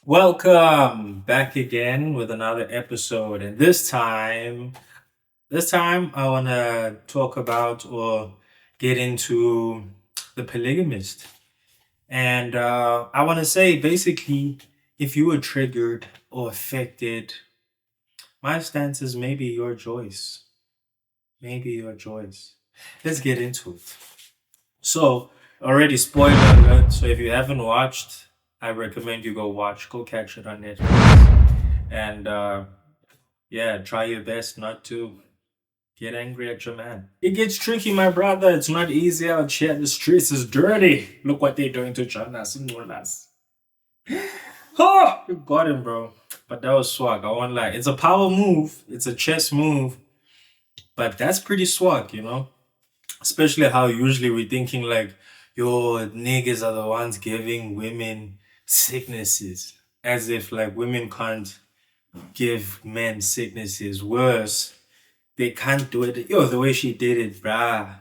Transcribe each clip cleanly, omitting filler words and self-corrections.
Welcome back again with another episode, and this time I want to talk about or get into the polygamist, and I want to say basically, if you were triggered or affected, my stance is maybe your choice, maybe your choice. Let's get into it. So, already spoiler alert. So if you haven't watched, I recommend you go watch. Go catch it on Netflix. And yeah, try your best not to get angry at your man. It gets tricky, my brother. It's not easy out here. The streets is dirty. Look what they're doing to Jonas and Jonas. Oh, you got him, bro. But that was swag. I won't lie. It's a power move. It's a chess move. But that's pretty swag, especially how usually we're thinking like, yo, niggas are the ones giving women sicknesses. As if like women can't give men sicknesses. Worse, they can't do it. Yo, the way she did it, bruh.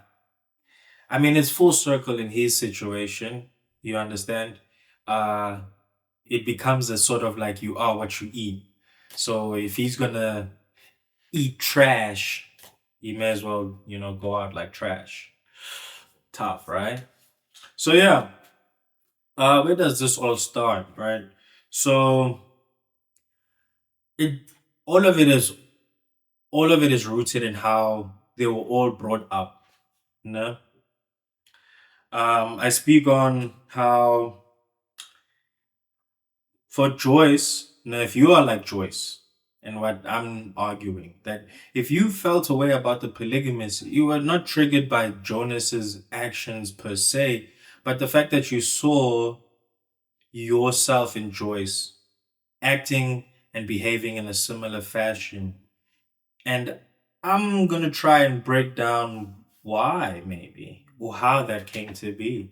I mean, it's full circle in his situation. You understand? Uh, it becomes a sort of like you are what you eat. So if he's gonna eat trash, he may as well, go out like trash. Tough, right? So yeah, where does this all start, right? So it all of it is all of it is rooted in how they were all brought up. No, I speak on how for Joyce. Now, if you are like Joyce, and what I'm arguing that if you felt a way about the polygamist, you were not triggered by Jonas's actions per se, but the fact that you saw yourself in Joyce acting and behaving in a similar fashion. And I'm going to try and break down why, maybe, or how that came to be,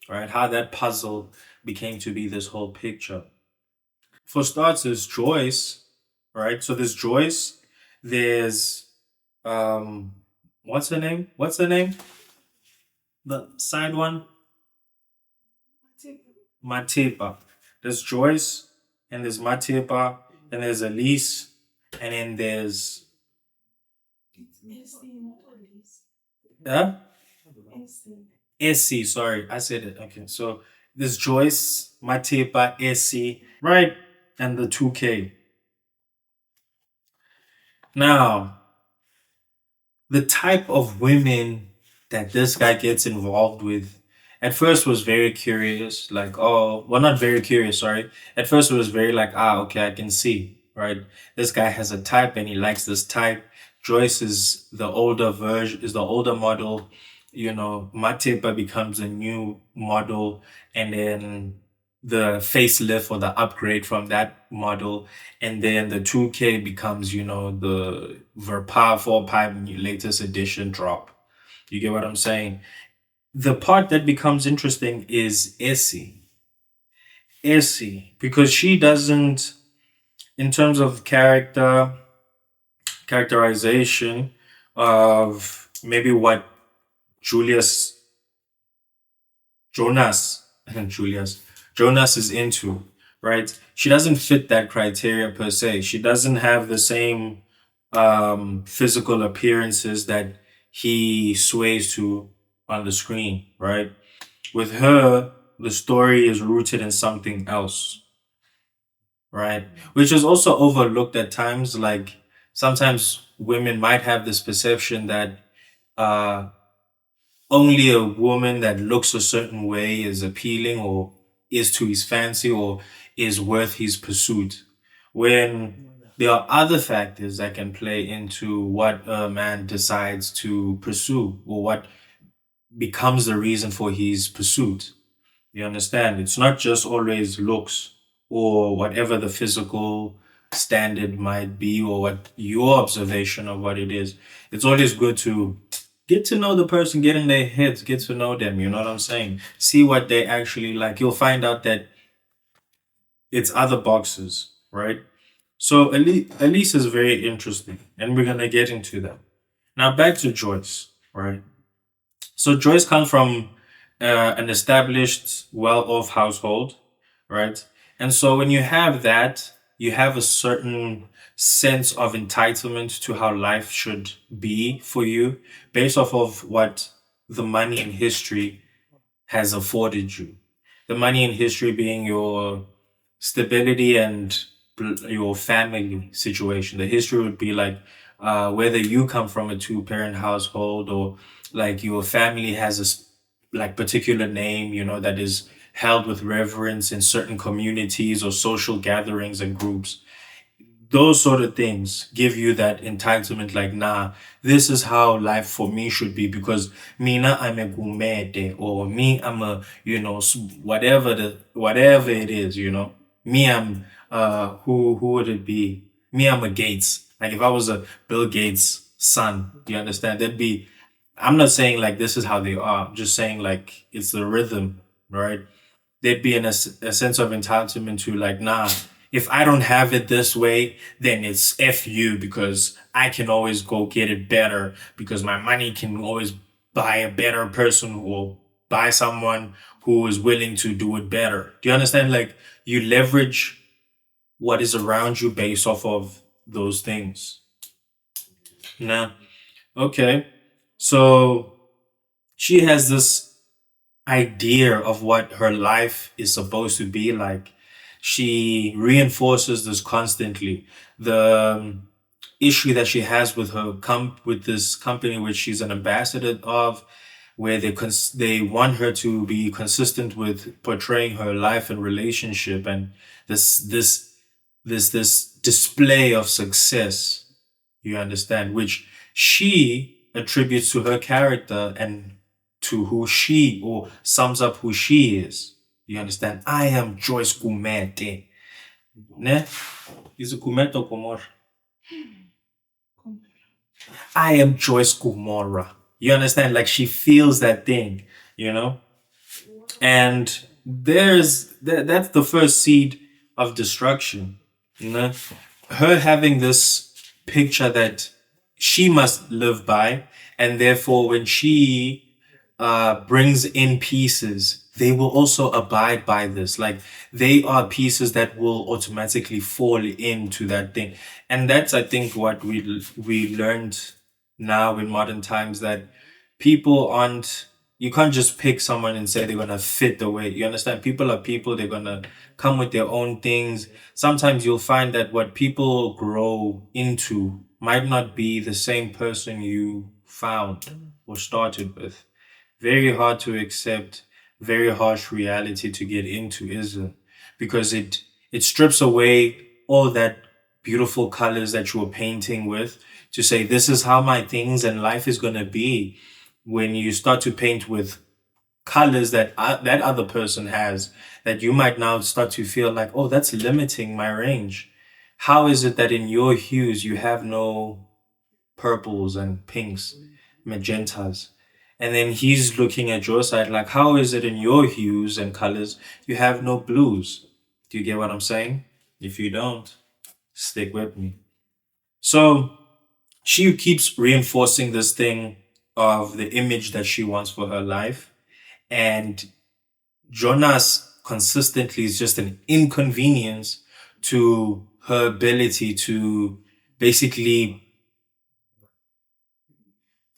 right? How that puzzle became to be this whole picture. For starts, there's Joyce, right? So there's Joyce, there's, um, what's her name? What's her name? The side one? Matipa. There's Joyce, and there's Matipa, and there's Elise, and then there's yeah, Essie. Sorry, I said it. Okay, so there's Joyce, Matipa, Essie, right, and the 2K. Now, the type of women that this guy gets involved with at first was very curious, like, oh, well, not very curious, sorry. At first, it was very like, okay, I can see, right? This guy has a type and he likes this type. Joyce is the older version, is the older model. Matepa becomes a new model, and then the facelift or the upgrade from that model, and then the 2K becomes, the Verpa 4 pipe latest edition drop. You get what I'm saying? The part that becomes interesting is Essie. Essie, because she doesn't, in terms of characterization of maybe what Julius, Jonas, and Jonas is into, right? She doesn't fit that criteria per se. She doesn't have the same physical appearances that he sways to on the screen, right? With her, the story is rooted in something else, right? Which is also overlooked at times. Like sometimes women might have this perception that uh, only a woman that looks a certain way is appealing or is to his fancy or is worth his pursuit. When there are other factors that can play into what a man decides to pursue or what becomes the reason for his pursuit. You understand? It's not just always looks or whatever the physical standard might be or what your observation of what it is. It's always good to get to know the person, get in their heads, get to know them. You know what I'm saying? See what they actually like. You'll find out that it's other boxes, right? So Elise is very interesting, and we're gonna get into that. Now back to Joyce, right? So Joyce comes from an established, well-off household, right? And so when you have that, you have a certain sense of entitlement to how life should be for you based off of what the money in history has afforded you. The money in history being your stability and your family situation. The history would be like whether you come from a two-parent household or like your family has like particular name, that is held with reverence in certain communities or social gatherings and groups. Those sort of things give you that entitlement, like, nah, this is how life for me should be because mina I'm a gumete, or me I'm a, whatever it is, me I'm who would it be? Me I'm a Gates. Like if I was a Bill Gates son, you understand? That'd be, I'm not saying like this is how they are. I'm just saying like it's the rhythm, right? There'd be a sense of entitlement to like, nah, if I don't have it this way, then it's F you because I can always go get it better because my money can always buy a better person or buy someone who is willing to do it better. Do you understand? Like you leverage what is around you based off of those things. Nah. Okay. So she has this idea of what her life is supposed to be like. She reinforces this constantly. The issue that she has with with this company, which she's an ambassador of, where they want her to be consistent with portraying her life and relationship, and this display of success. You understand, which she attributes to her character and to who she or sums up who she is. You understand? I am Joyce Gumete. Ne? Is it Gumete or Gomorrah? I am Joyce Gomorrah. You understand? Like she feels that thing, you know? And that's the first seed of destruction, you know? Her having this picture that she must live by, and therefore when she brings in pieces, they will also abide by this. Like they are pieces that will automatically fall into that thing, and that's I think what we learned now in modern times, that people aren't. You can't just pick someone and say they're gonna fit the way. You understand? People are people. They're gonna come with their own things. Sometimes you'll find that what people grow into might not be the same person you found or started with. Very hard to accept, very harsh reality to get into, isn't it? Because it strips away all that beautiful colors that you were painting with to say this is how my things and life is gonna be. When you start to paint with colors that that other person has, that you might now start to feel like, oh, that's limiting my range. How is it that in your hues you have no purples and pinks, magentas? And then he's looking at your side like, how is it in your hues and colors you have no blues? Do you get what I'm saying? If you don't, stick with me. So she keeps reinforcing this thing of the image that she wants for her life. And Jonas consistently is just an inconvenience to her ability to basically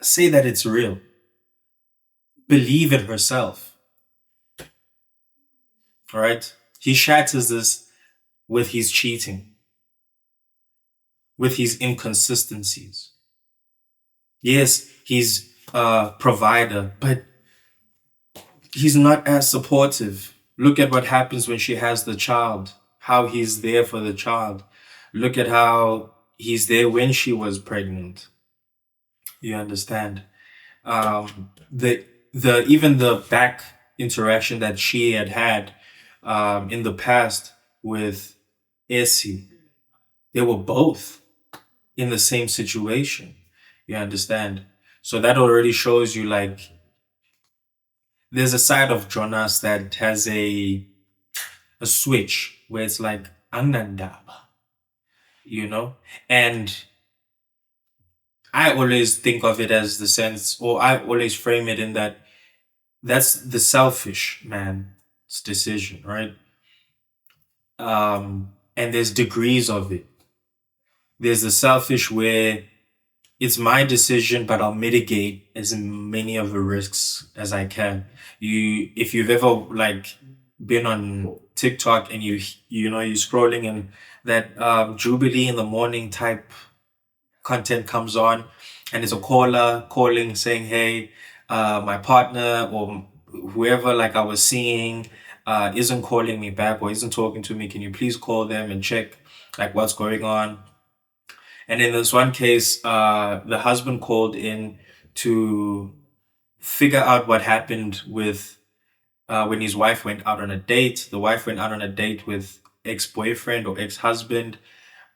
say that it's real, believe it herself. All right. He shatters this with his cheating, with his inconsistencies. Yes, he's a provider, but he's not as supportive. Look at what happens when she has the child, how he's there for the child. Look at how he's there when she was pregnant. You understand? The even the back interaction that she had in the past with Essie, they were both in the same situation. You understand? So that already shows you like there's a side of Jonas that has a switch where it's like Anandaba, you know? And I always think of it as the sense, or I always frame it in that that's the selfish man's decision, right? And there's degrees of it. There's the selfish where it's my decision, but I'll mitigate as many of the risks as I can. If you've ever like been on TikTok and you're scrolling and that Jubilee in the morning type content comes on, and it's a caller calling saying, "Hey, my partner or whoever like I was seeing isn't calling me back or isn't talking to me. Can you please call them and check like what's going on?" And in this one case, the husband called in to figure out what happened with when his wife went out on a date. The wife went out on a date with ex-boyfriend or ex-husband,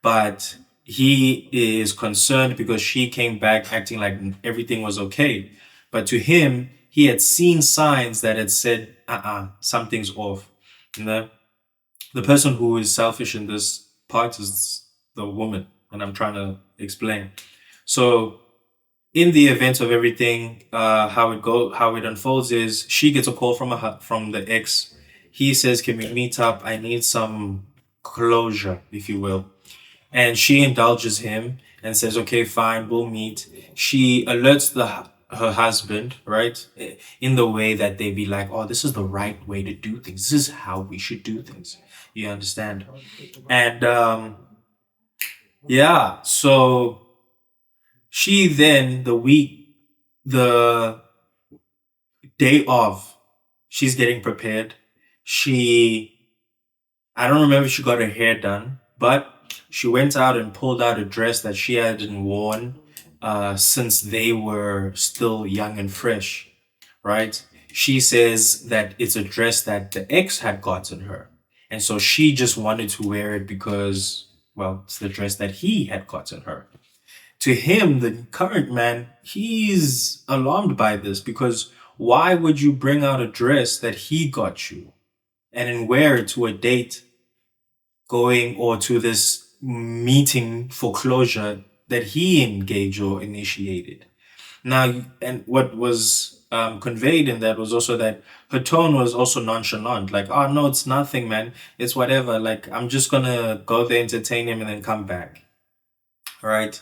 but he is concerned because she came back acting like everything was okay. But to him, he had seen signs that had said, something's off. You know, the person who is selfish in this part is the woman, and I'm trying to explain. So in the event of everything, how it unfolds is she gets a call from the ex. He says, "Can we meet up? I need some closure, if you will." And she indulges him and says, "Okay, fine, we'll meet." She alerts her husband, right, in the way that they be like, "Oh, this is the right way to do things. This is how we should do things." You understand? And yeah, so she then the day of, she's getting prepared. She I don't remember if she got her hair done, but she went out and pulled out a dress that she hadn't worn since they were still young and fresh, right? She says that it's a dress that the ex had gotten her. And so she just wanted to wear it because, well, it's the dress that he had gotten her. To him, the current man, he's alarmed by this because why would you bring out a dress that he got you and then wear it to a date going or to this meeting for closure that he engaged or initiated? Now, and what was conveyed in that was also that her tone was also nonchalant, like, "Oh no, it's nothing, man. It's whatever. Like, I'm just gonna go there, entertain him, and then come back." All right.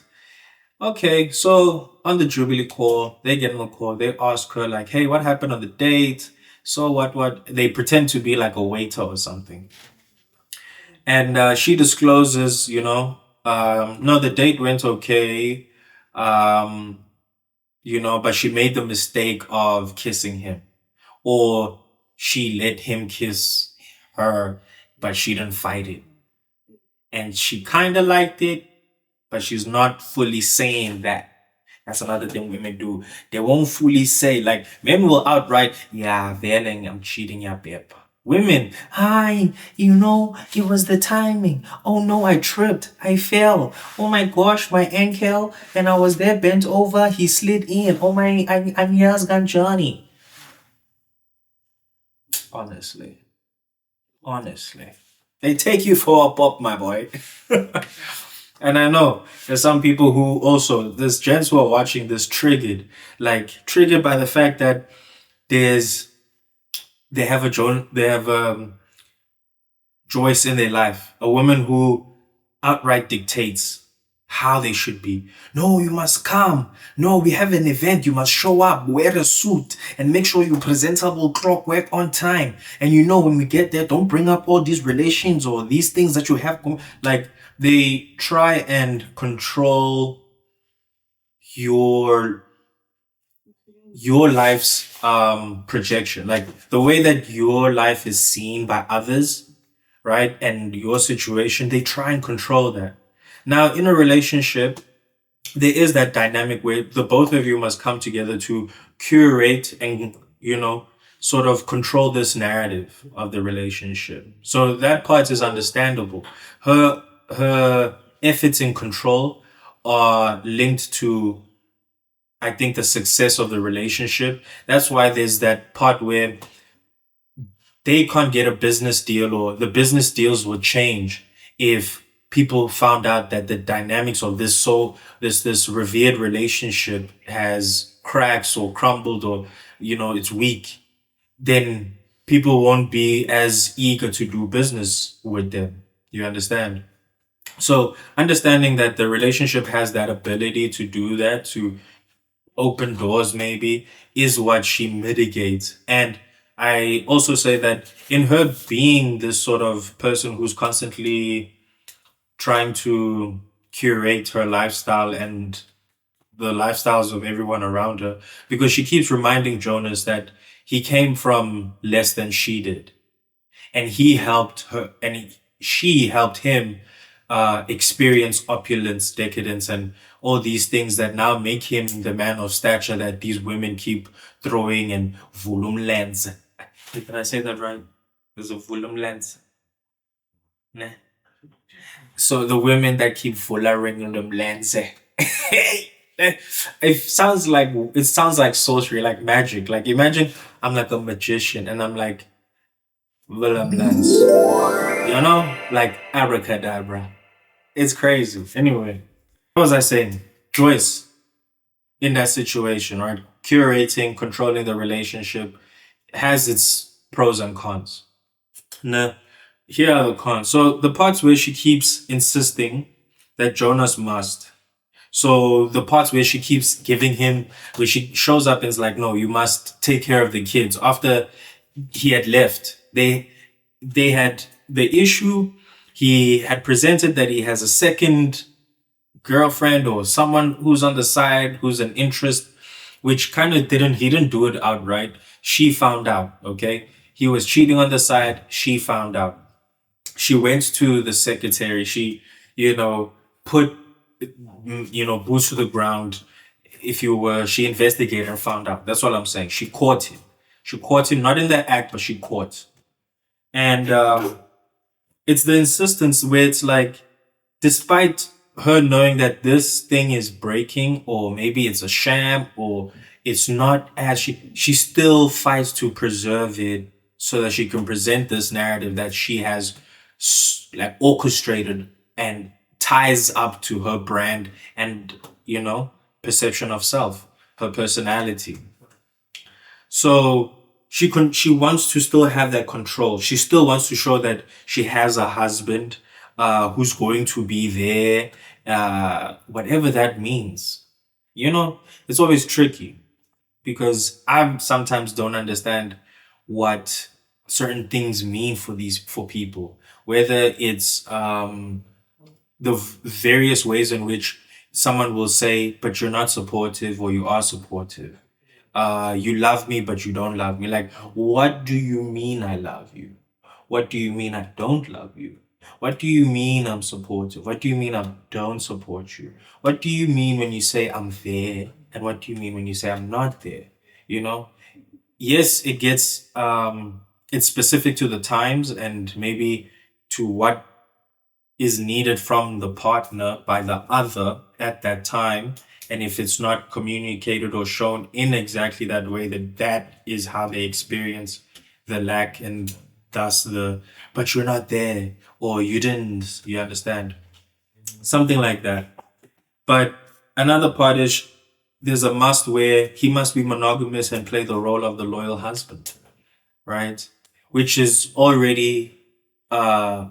Okay, so on the Jubilee call, they get on the call, they ask her, like, "Hey, what happened on the date? So what?" They pretend to be like a waiter or something. And she discloses, no, the date went okay, um, but she made the mistake of kissing him. Or she let him kiss her, but she didn't fight it. And she kind of liked it, but she's not fully saying that. That's another thing women do. They won't fully say, like, men will outright, "Yeah, Velen, I'm cheating, yeah, babe." Women, "Hi, it was the timing. Oh no, I tripped. I fell. Oh my gosh, my ankle. And I was there bent over. He slid in. Oh my, I'm Yazgan Johnny." Honestly, honestly. They take you for a pop, my boy. And I know there's some people who also, there's gents who are watching this triggered by the fact that there's, they have Joyce in their life, a woman who outright dictates how they should be. "No, you must come. No, we have an event. You must show up, wear a suit, and make sure you're presentable, clock work on time. And when we get there, don't bring up all these relations or these things that you have." Like, they try and control your life's projection, like the way that your life is seen by others, right? And your situation, they try and control that. Now, in a relationship, there is that dynamic where the both of you must come together to curate and, sort of control this narrative of the relationship. So that part is understandable. Her efforts in control are linked to, I think, the success of the relationship. That's why there's that part where they can't get a business deal, or the business deals will change if people found out that the dynamics of this revered relationship has cracks or crumbled, or it's weak. Then people won't be as eager to do business with them. You understand? So understanding that the relationship has that ability to do that, to open doors maybe, is what she mitigates. And I also say that in her being this sort of person who's constantly trying to curate her lifestyle and the lifestyles of everyone around her, because she keeps reminding Jonas that he came from less than she did, and he helped her, and she helped him experience opulence, decadence, and all these things that now make him the man of stature that these women keep throwing in volume lens. Did I say that right? There's a volume lens. Nah. So the women that keep following on them lens. It sounds like sorcery, like magic. Like imagine I'm like a magician and I'm like Willem lens. Like abracadabra. It's crazy. Anyway, what was I saying? Joyce in that situation, right? Curating, controlling the relationship has its pros and cons. Now, here are the cons. So the parts where she keeps insisting that Jonas must. So the parts where she keeps giving him, where she shows up and is like, no, you must take care of the kids. After he had left, they had the issue. He had presented that he has a second girlfriend or someone who's on the side, who's an interest, which kind of he didn't do it outright. She found out, okay? He was cheating on the side. She found out. She went to the secretary. She, put, boots to the ground. If you were, she investigated and found out. That's what I'm saying. She caught him. She caught him, not in the act, but she caught. And it's the insistence where it's like, despite her knowing that this thing is breaking, or maybe it's a sham, or it's not as she still fights to preserve it so that she can present this narrative that she has like orchestrated and ties up to her brand and perception of self, her personality. So she wants to still have that control. She still wants to show that she has a husband who's going to be there, whatever that means. It's always tricky because I sometimes don't understand what certain things mean for people. Whether it's the various ways in which someone will say, "But you're not supportive," or "You are supportive." You love me, but you don't love me. Like, what do you mean I love you? What do you mean I don't love you? What do you mean I'm supportive? What do you mean I don't support you? What do you mean when you say I'm there? And what do you mean when you say I'm not there? You know? Yes, it's specific to the times and maybe to what is needed from the partner by the other at that time. And if it's not communicated or shown in exactly that way, that is how they experience the lack and thus but you're not there or you didn't, you understand? Something like that. But another part is there's a must where he must be monogamous and play the role of the loyal husband, right? Which is already uh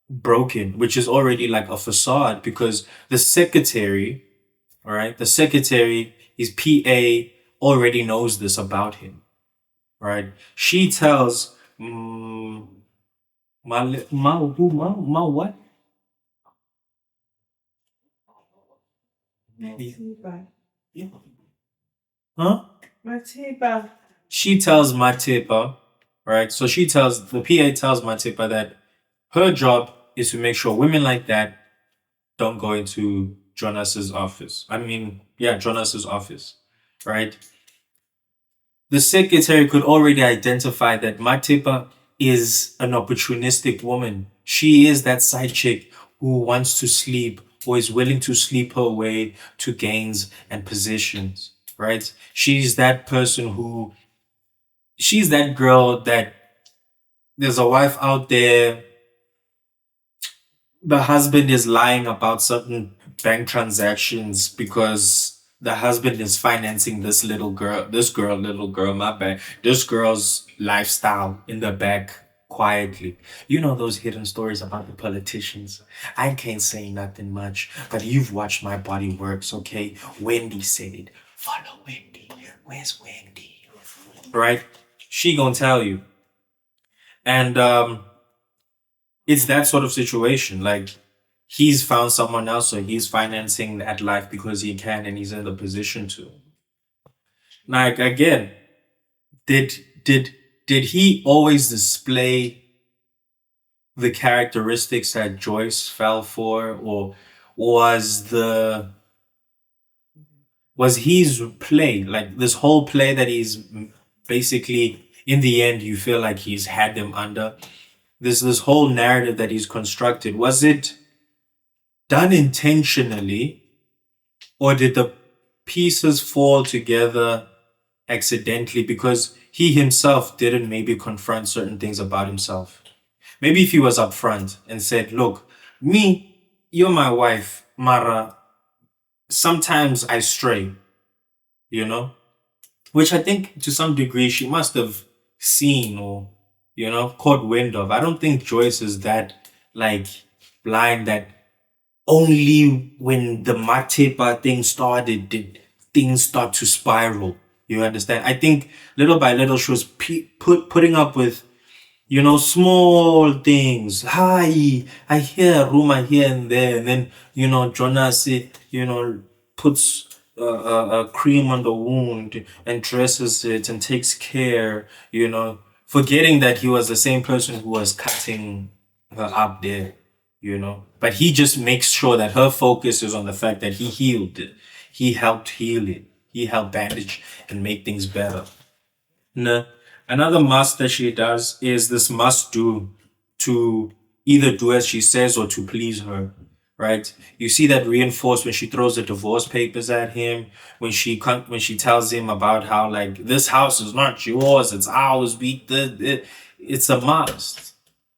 broken, which is already like a facade because the secretary, all right, the secretary, his PA already knows this about him, right? She tells what? Yeah. Huh? She tells Matipa, right? So the PA tells Matipa that her job is to make sure women like that don't go into Jonas's office. I mean, yeah, Jonas's office, right? The secretary could already identify that Matipa is an opportunistic woman. She is that side chick who wants to sleep or is willing to sleep her way to gains and positions, right? She's that girl that there's a wife out there, the husband is lying about certain bank transactions because the husband is financing little girl, my bad, this girl's lifestyle in the back quietly. You know those hidden stories about the politicians. I can't say nothing much, but you've watched My Body Works, okay? Wendy said it. Follow Wendy. Where's Wendy? Right? She gonna tell you. And it's that sort of situation. Like he's found someone else, so he's financing that life because he can and he's in the position to. Like again, did did did he always display the characteristics that Joyce fell for, or was the was his play, like this whole play that he's basically in the end you feel like he's had them under this whole narrative that he's constructed, was it done intentionally, or did the pieces fall together accidentally because he himself didn't maybe confront certain things about himself? Maybe if he was upfront and said, look, me, you're my wife, Mara, sometimes I stray, you know? Which I think to some degree she must have seen or, caught wind of. I don't think Joyce is that like blind that only when the Matepa thing started did things start to spiral. You understand? I think little by little she was putting up with small things. Hi, I hear a rumor here and there, and then Jonas, puts a cream on the wound and dresses it and takes care. Forgetting that he was the same person who was cutting her up there. But he just makes sure that her focus is on the fact that he healed it. He helped heal it. He helped bandage and make things better. No. Another must that she does is this must do to either do as she says or to please her, right? You see that reinforced when she throws the divorce papers at him, when she tells him about how like this house is not yours, it's ours. It's a must.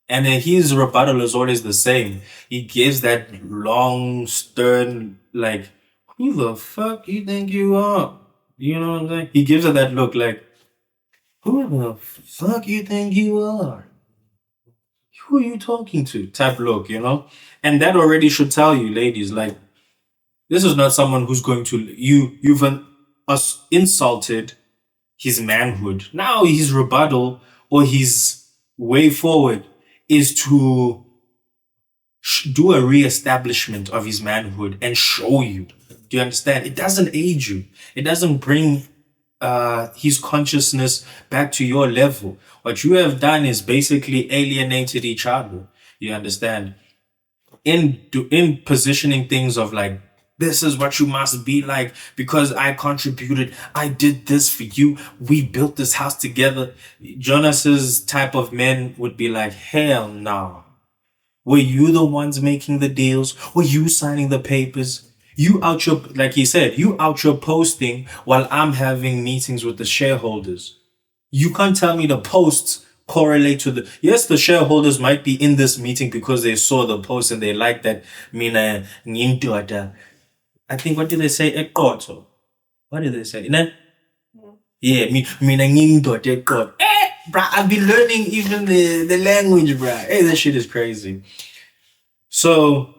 And then his rebuttal is always the same. He gives that long, stern, like, who the fuck you think you are? You know what I'm saying? He gives her that look like, who the fuck you think you are? Who are you talking to? Type look. And that already should tell you, ladies, like, this is not someone who's going to, you've insulted his manhood. Now his rebuttal or his way forward is to do a re-establishment of his manhood and show you. Do you understand? It doesn't aid you. It doesn't bring his consciousness back to your level. What you have done is basically alienated each other. You understand? In positioning things of like, this is what you must be like because I contributed. I did this for you. We built this house together. Jonas's type of men would be like, hell no. Were you the ones making the deals? Were you signing the papers? You out your, like he said, you out your posting while I'm having meetings with the shareholders. You can't tell me the posts correlate to yes, the shareholders might be in this meeting because they saw the post and they like that. Mina ngiyindoda. I think, what did they say? Eqotho. What did they say? Yeah, mina ngiyindoda eqotho. Bruh, I've been learning even the language, bruh. Hey, that shit is crazy. So,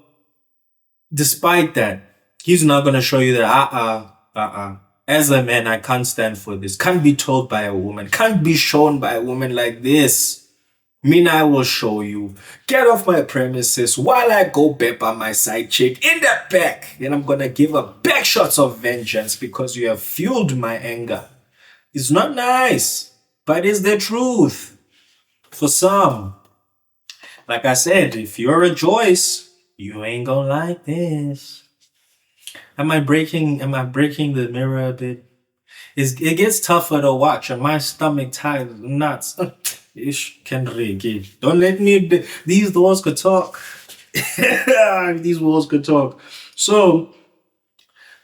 despite that, he's not going to show you that, as a man, I can't stand for this. Can't be told by a woman. Can't be shown by a woman like this. Mina, I will show you. Get off my premises while I go bep on my side chick in the back. And I'm going to give her back shots of vengeance because you have fueled my anger. It's not nice, but it's the truth. For some. Like I said, if you're a Joyce, you ain't gonna like this. Am I breaking the mirror a bit? It gets tougher to watch and my stomach ties nuts. Ish can regi. Don't let me these walls could talk. These walls could talk. So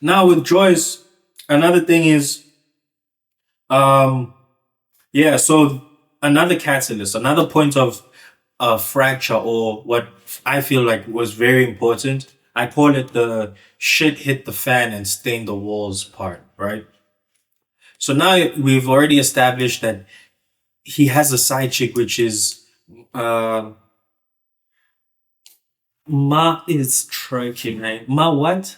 now with Joyce, another thing is so another catalyst, another point of fracture, or what I feel like was very important, I call it the shit hit the fan and stain the walls part, right? So now we've already established that he has a side chick, which is uh, Ma is tricky, right? Ma what?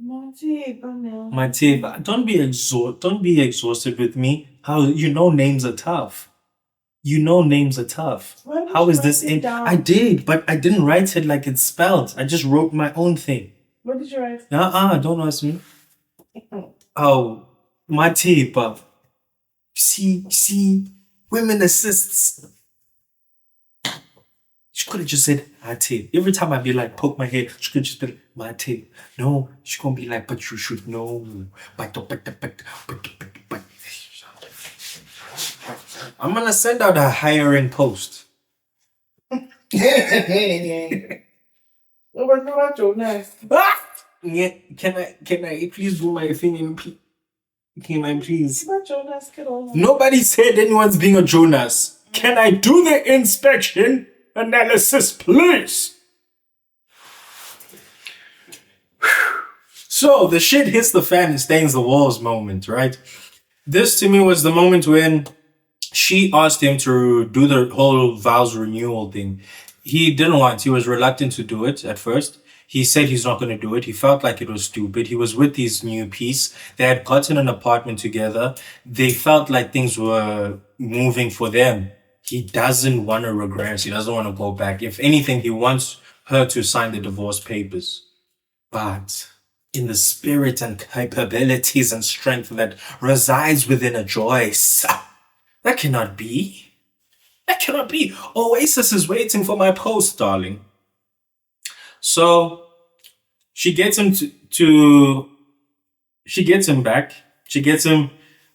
Matiba. Don't be exhausted with me. How you know names are tough. You know names are tough. How is this in? I did, but I didn't write it like it's spelled. I just wrote my own thing. What did you write? Don't ask me. Oh, Matiba. See, women assists. She could have just said Mate. Every time I'd be like, poke my head, she could just be like, Mate. No, she's gonna be like, but you should know. But. I'm gonna send out a hiring post. What about Jonas? Yeah, can I please do my thing in Can I please? What about Jonas? Nobody said anyone's being a Jonas. Can I do the inspection analysis, please? So the shit hits the fan and stains the walls moment, right? This to me was the moment when she asked him to do the whole vows renewal thing. He didn't want, he was reluctant to do it at first. He said he's not going to do it. He felt like it was stupid. He was with his new piece. They had gotten an apartment together. They felt like things were moving for them. He doesn't want to regress. He doesn't want to go back. If anything, he wants her to sign the divorce papers. But in the spirit and capabilities and strength that resides within a Joyce, that cannot be. That cannot be. Oasis is waiting for my post, darling. So she gets him she gets him back. She gets him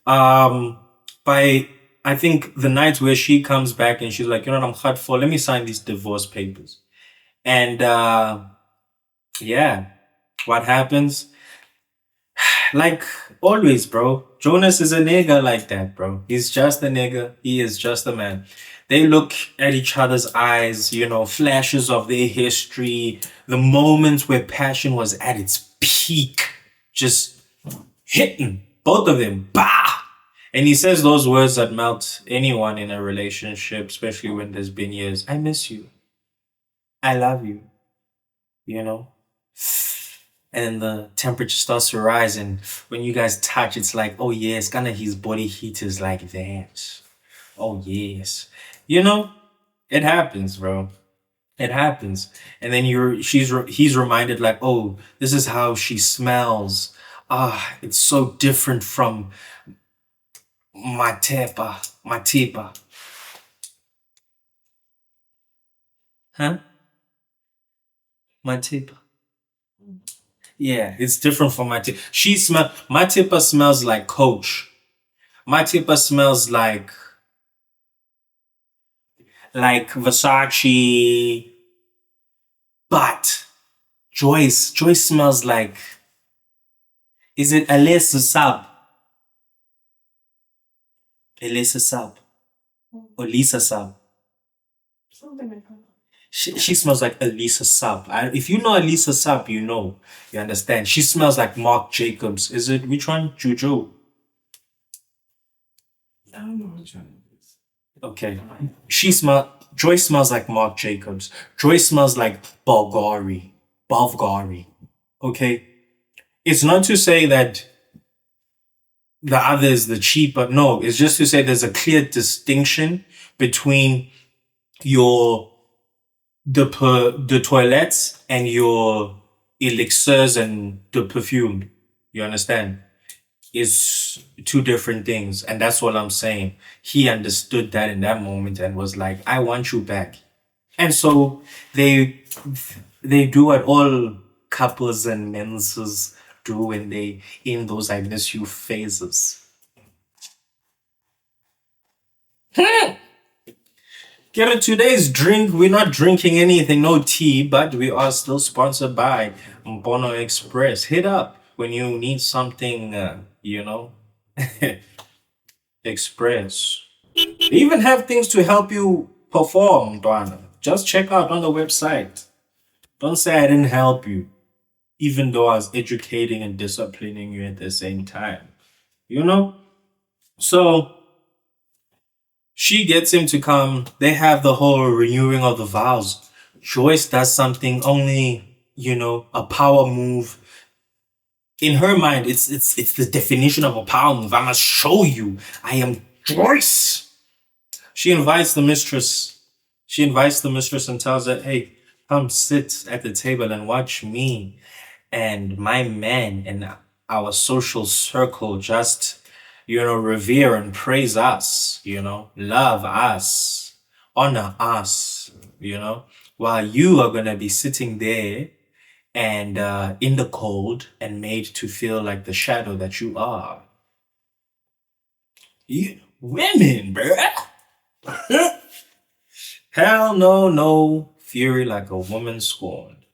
by I think the night where she comes back and she's like, you know what, I'm hot for, let me sign these divorce papers. And yeah, what happens? Like always, bro. Jonas is a nigga like that, bro. He's just a nigga. He is just a man. They look at each other's eyes, flashes of their history, the moments where passion was at its peak, just hitting both of them. Bah! And he says those words that melt anyone in a relationship, especially when there's been years. I miss you. I love you. You know? And the temperature starts to rise, and when you guys touch, it's like, oh yes, kind of his body heat is like that. Oh yes. It happens, bro. It happens. And then he's reminded like, oh, this is how she smells. It's so different from my tipa. Huh? My tipa. Yeah, it's different from my tipa. My tipa smells like Coach. My tipa smells like Versace. But Joyce smells like, is it Alessa Sab? Elisa Sab. Or Lisa Sab. Something like that. She smells like Elisa Sab. If you know Elisa Sab, you understand. She smells like Marc Jacobs. Is it, which one? Juju. I don't know which one it is. Okay. Joyce smells like Marc Jacobs. Joyce smells like Bulgari. Okay? It's not to say that the other is the cheaper. No, it's just to say there's a clear distinction between the toilettes and your elixirs and the perfume. You understand? Is two different things. And that's what I'm saying. He understood that in that moment and was like, I want you back. And so they do what all couples and menses do when they in those I miss you phases. Get today's drink. We're not drinking anything, no tea, but we are still sponsored by Mbono Express. Hit up when you need something, Express. They even have things to help you perform, Dwana. Just check out on the website. Don't say I didn't help you, even though I was educating and disciplining you at the same time. You know? So she gets him to come. They have the whole renewing of the vows. Joyce does something only, a power move. In her mind, it's the definition of a power move. I must show you I am Joyce. She invites the mistress. She invites the mistress and tells her, hey, come sit at the table and watch me and my men and our social circle just, revere and praise us, love us, honor us, while you are going to be sitting there and in the cold and made to feel like the shadow that you are. You, women, bruh. Hell no, no fury like a woman scorned.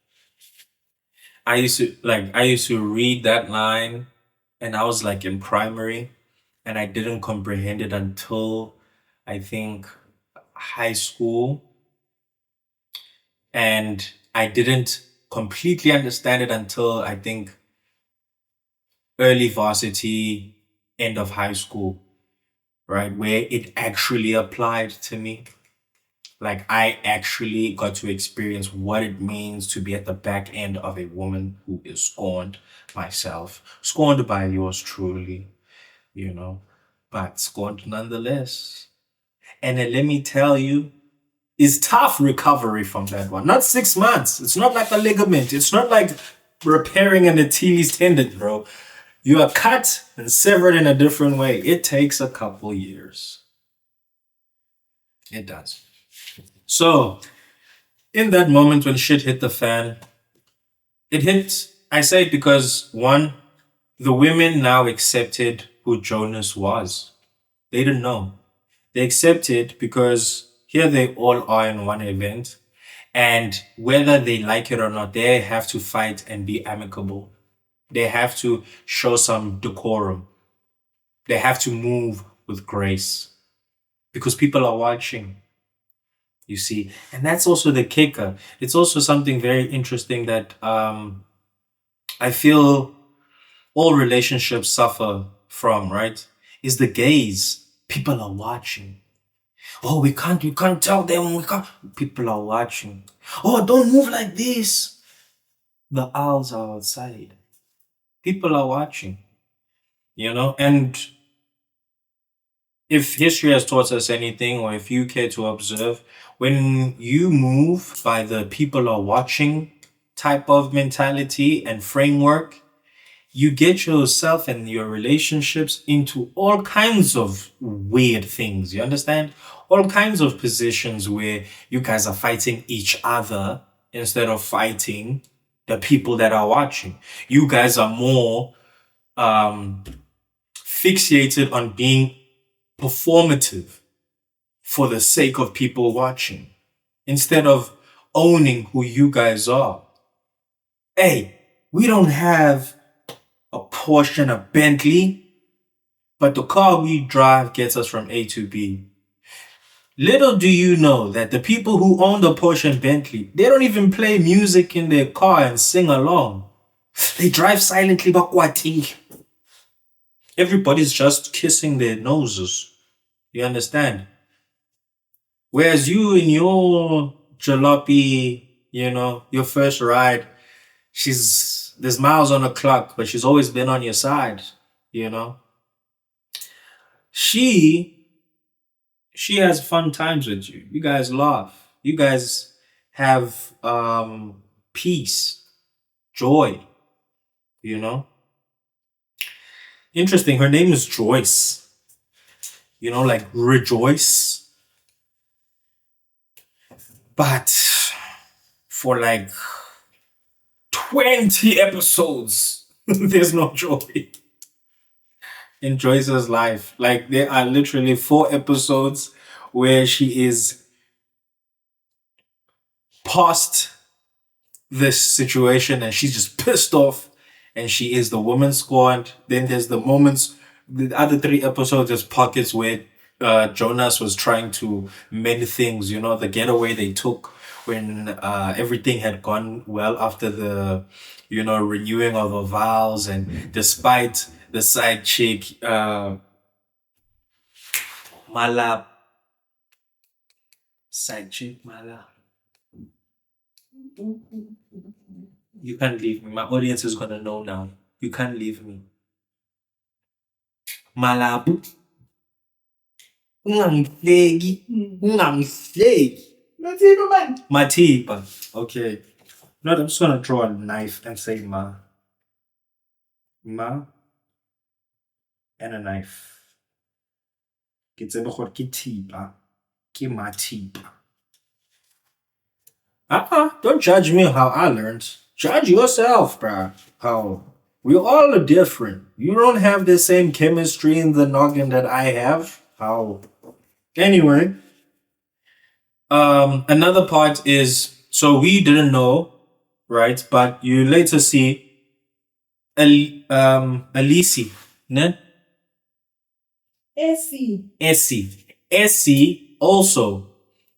I used to read that line and I was like in primary and I didn't comprehend it until I think high school, and I didn't completely understand it until I think early varsity, end of high school, right? Where it actually applied to me. Like I actually got to experience what it means to be at the back end of a woman who is scorned myself, scorned by yours truly, you know, but scorned nonetheless. And then let me tell you, it's tough recovery from that one. Not 6 months. It's not like a ligament. It's not like repairing an Achilles tendon, bro. You are cut and severed in a different way. It takes a couple years. It does. So, in that moment when shit hit the fan, it hit. I say it because one, the women now accepted who Jonas was. They didn't know. They accepted because here they all are in one event. And whether they like it or not, they have to fight and be amicable. They have to show some decorum. They have to move with grace because people are watching, you see. And that's also the kicker. It's also something very interesting that I feel all relationships suffer from, right? Is the gaze. People are watching. Oh, we can't tell them, we can't. People are watching. Oh, don't move like this. The owls are outside. People are watching, and if history has taught us anything, or if you care to observe, when you move by the people are watching type of mentality and framework, you get yourself and your relationships into all kinds of weird things. You understand? All kinds of positions where you guys are fighting each other instead of fighting the people that are watching. You guys are more fixated on being performative for the sake of people watching instead of owning who you guys are. Hey, we don't have a Porsche and a Bentley, but the car we drive gets us from A to B. Little do you know that the people who own the Porsche and Bentley, they don't even play music in their car and sing along. They drive silently bakwati. Everybody's just kissing their noses. You understand? Whereas you in your jalopy, your first ride, there's miles on the clock, but she's always been on your side, you know. She has fun times with you. You guys laugh. You guys have peace, joy, you know. Interesting. Her name is Joyce. Like rejoice. But for like 20 episodes, there's no joy in Joyce's life. Like there are literally 4 episodes where she is past this situation and she's just pissed off and she is the woman scorned. Then there's the moments, the other 3 episodes, there's pockets where Jonas was trying to mend things, the getaway they took when everything had gone well after the renewing of the vows, and despite the side chick mala side chick mala. You can't leave me. My audience is gonna know now. You can't leave me. Malabo. Ungangihleki. Ungangihleki. Natiba man. Matipa. Okay. No, I'm just gonna draw a knife and say ma. Ma and a knife. Ke tsebe gore ke thipa. Ke matipa. Don't judge me how I learned. Judge yourself, bruh. How we all are different. You don't have the same chemistry in the noggin that I have. How? Anyway, another part is, so we didn't know, right? But you later see Alisi, ne? Essie also,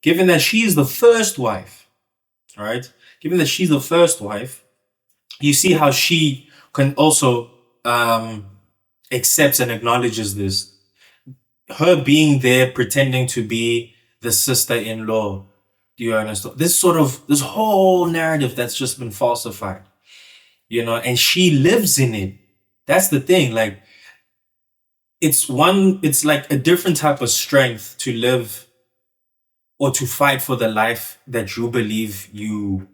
given that she is the first wife, right? Given that she's the first wife, you see how she can also accepts and acknowledges this. Her being there, pretending to be the sister-in-law. Do you understand? This whole narrative that's just been falsified, and she lives in it. That's the thing. Like, it's like a different type of strength to live or to fight for the life that you believe you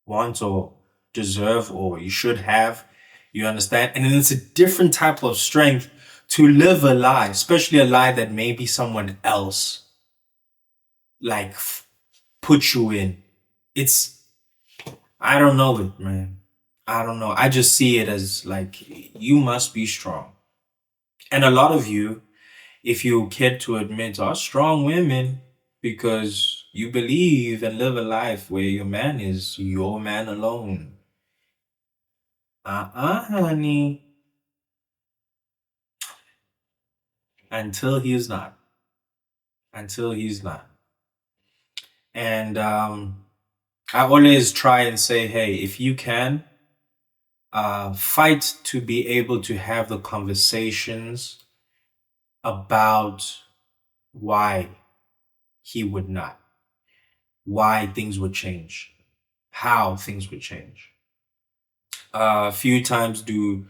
want or deserve or you should have. You understand? And then it's a different type of strength to live a lie, especially a lie that maybe someone else like put you in. I don't know it, man. I don't know. I just see it as like, you must be strong. And a lot of you, if you care to admit, are strong women because you believe and live a life where your man is your man alone. Honey. Until he's not. Until he's not. And I always try and say, hey, if you can, fight to be able to have the conversations about why he would not, why things would change, how things would change. A few times do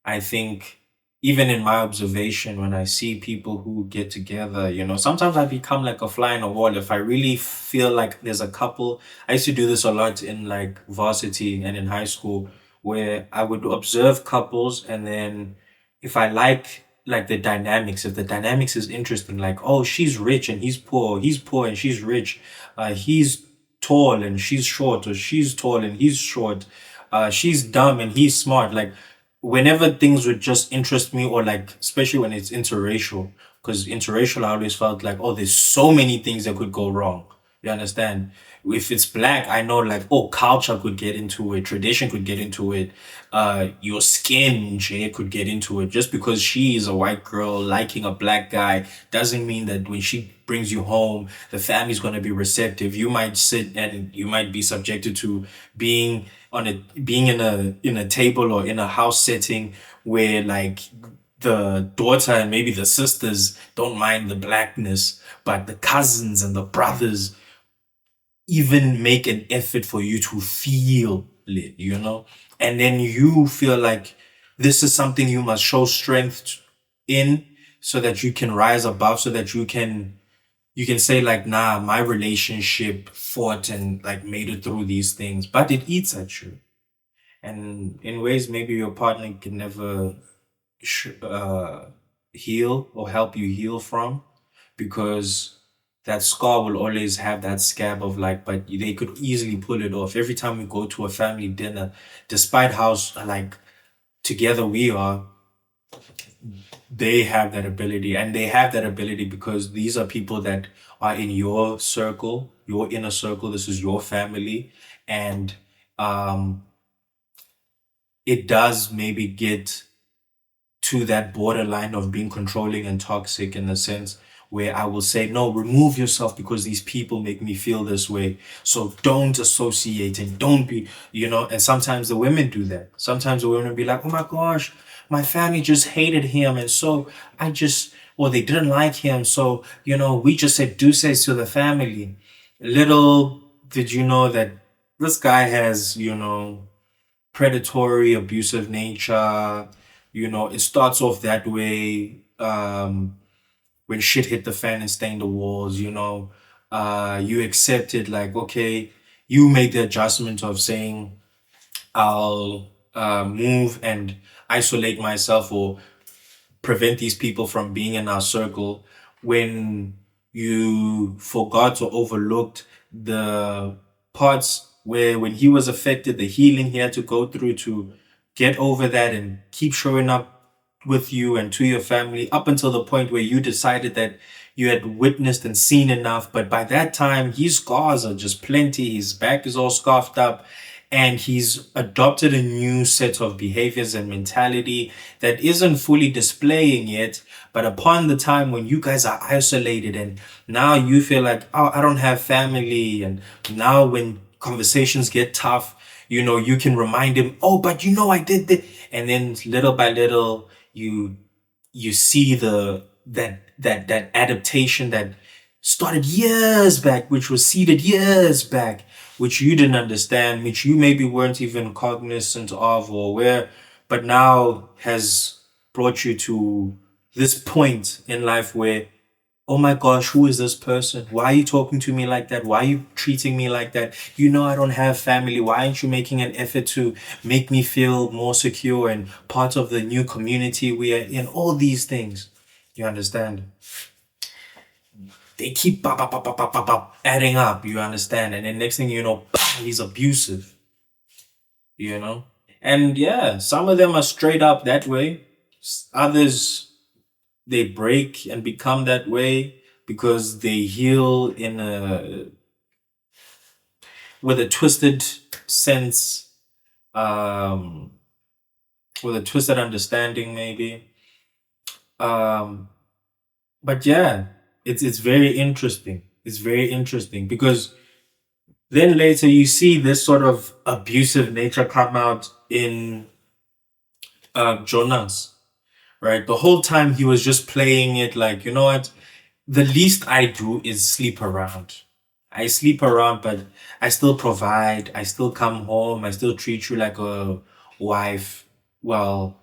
I think, even in my observation, when I see people who get together, sometimes I become like a fly in a wall. If I really feel like there's a couple, I used to do this a lot in like varsity and in high school, where I would observe couples, and then if I like the dynamics, if the dynamics is interesting, like, oh, she's rich and he's poor and she's rich, he's tall and she's short, or she's tall and he's short, she's dumb and he's smart, like, whenever things would just interest me, or like, especially when it's interracial, because interracial, I always felt like, oh, there's so many things that could go wrong. You understand? If it's black, I know like, oh, culture could get into it, tradition could get into it, your skin, Jay, could get into it. Just because she is a white girl liking a black guy doesn't mean that when she brings you home, the family's gonna be receptive. You might sit and you might be subjected to being in a table or in a house setting where like the daughter and maybe the sisters don't mind the blackness, but the cousins and the brothers even make an effort for you to feel it. And then you feel like this is something you must show strength in, so that you can rise above, so that you can say like, nah, my relationship fought and like made it through these things, but it eats at you. And in ways maybe your partner can never heal or help you heal from, because that scar will always have that scab of like, but they could easily pull it off. Every time we go to a family dinner, despite how like together we are, they have that ability, and they have that ability because these are people that are in your circle, your inner circle. This is your family. And it does maybe get to that borderline of being controlling and toxic, in the sense where I will say, no, remove yourself because these people make me feel this way. So don't associate and don't be, and sometimes the women do that. Sometimes the women be like, oh my gosh, my family just hated him. And so or they didn't like him. So, we just said deuces to the family. Little did you know that this guy has, predatory, abusive nature. It starts off that way. When shit hit the fan and stain the walls, you accept it like, okay, you make the adjustment of saying, I'll move and isolate myself or prevent these people from being in our circle when you forgot or overlooked the parts where when he was affected, the healing he had to go through to get over that and keep showing up with you and to your family up until the point where you decided that you had witnessed and seen enough. But by that time, his scars are just plenty. His back is all scarfed up and he's adopted a new set of behaviors and mentality that isn't fully displaying it. But upon the time when you guys are isolated and now you feel like, oh, I don't have family. And now when conversations get tough, you can remind him, oh, but I did this. And then little by little, you see that adaptation that started years back, which was seeded years back, which you didn't understand, which you maybe weren't even cognizant of or aware, but now has brought you to this point in life where, oh my gosh, who is this person? Why are you talking to me like that? Why are you treating me like that? I don't have family. Why aren't you making an effort to make me feel more secure and part of the new community we are in? All these things. You understand? They keep adding up, you understand? And then next thing you know, he's abusive, you know? And yeah, some of them are straight up that way. Others, they break and become that way because they heal with a twisted sense, um, with a twisted understanding maybe. Um, but yeah, it's very interesting. It's very interesting because then later you see this sort of abusive nature come out in Jonas, right? The whole time he was just playing it like, you know what? The least I do is sleep around. I sleep around, but I still provide. I still come home. I still treat you like a wife. Well,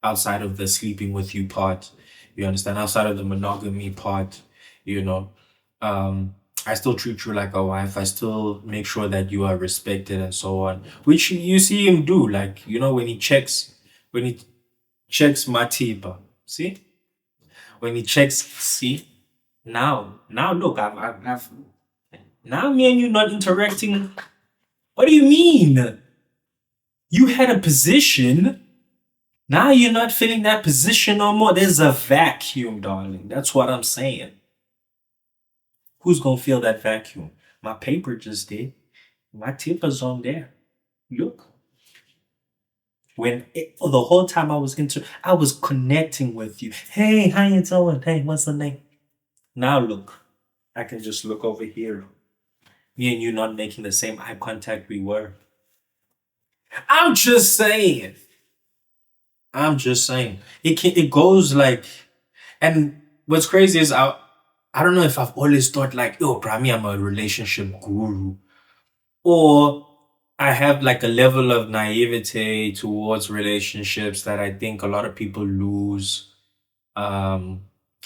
outside of the sleeping with you part, you understand? Outside of the monogamy part, you know. Um, I still treat you like a wife. I still make sure that you are respected and so on. Which you see him do, like, when he checks Matiba. See? When he checks, see? Now look, I've now me and you not interacting. What do you mean? You had a position. Now you're not filling that position no more. There's a vacuum, darling. That's what I'm saying. Who's gonna fill that vacuum? My paper just did. My tipper's on there. Look. The whole time I was connecting with you. Hey, how you doing? Hey, what's the name? Now look, I can just look over here. Me and you not making the same eye contact we were. I'm just saying. I'm just saying. It goes like, and what's crazy is I don't know if I've always thought like, oh, Brahmi, I'm a relationship guru. Or I have like a level of naivete towards relationships that I think a lot of people lose um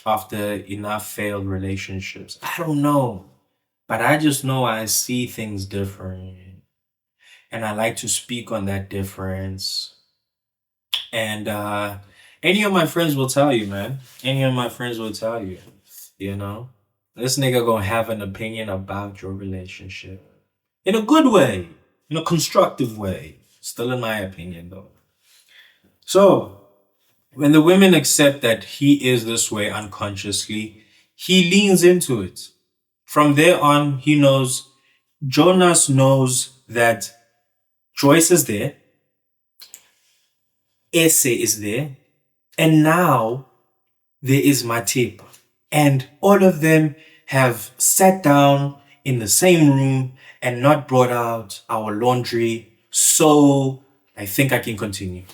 after enough failed relationships. I don't know. But I just know I see things different. And I like to speak on that difference. And any of my friends will tell you, man. Any of my friends will tell you, you know, this nigga gonna have an opinion about your relationship in a good way, in a constructive way. Still, in my opinion, though. So, when the women accept that he is this way unconsciously, he leans into it. From there on, Jonas knows that Joyce is there, Ese is there, and now there is Matip. And all of them have sat down in the same room and not brought out our laundry. So I think I can continue.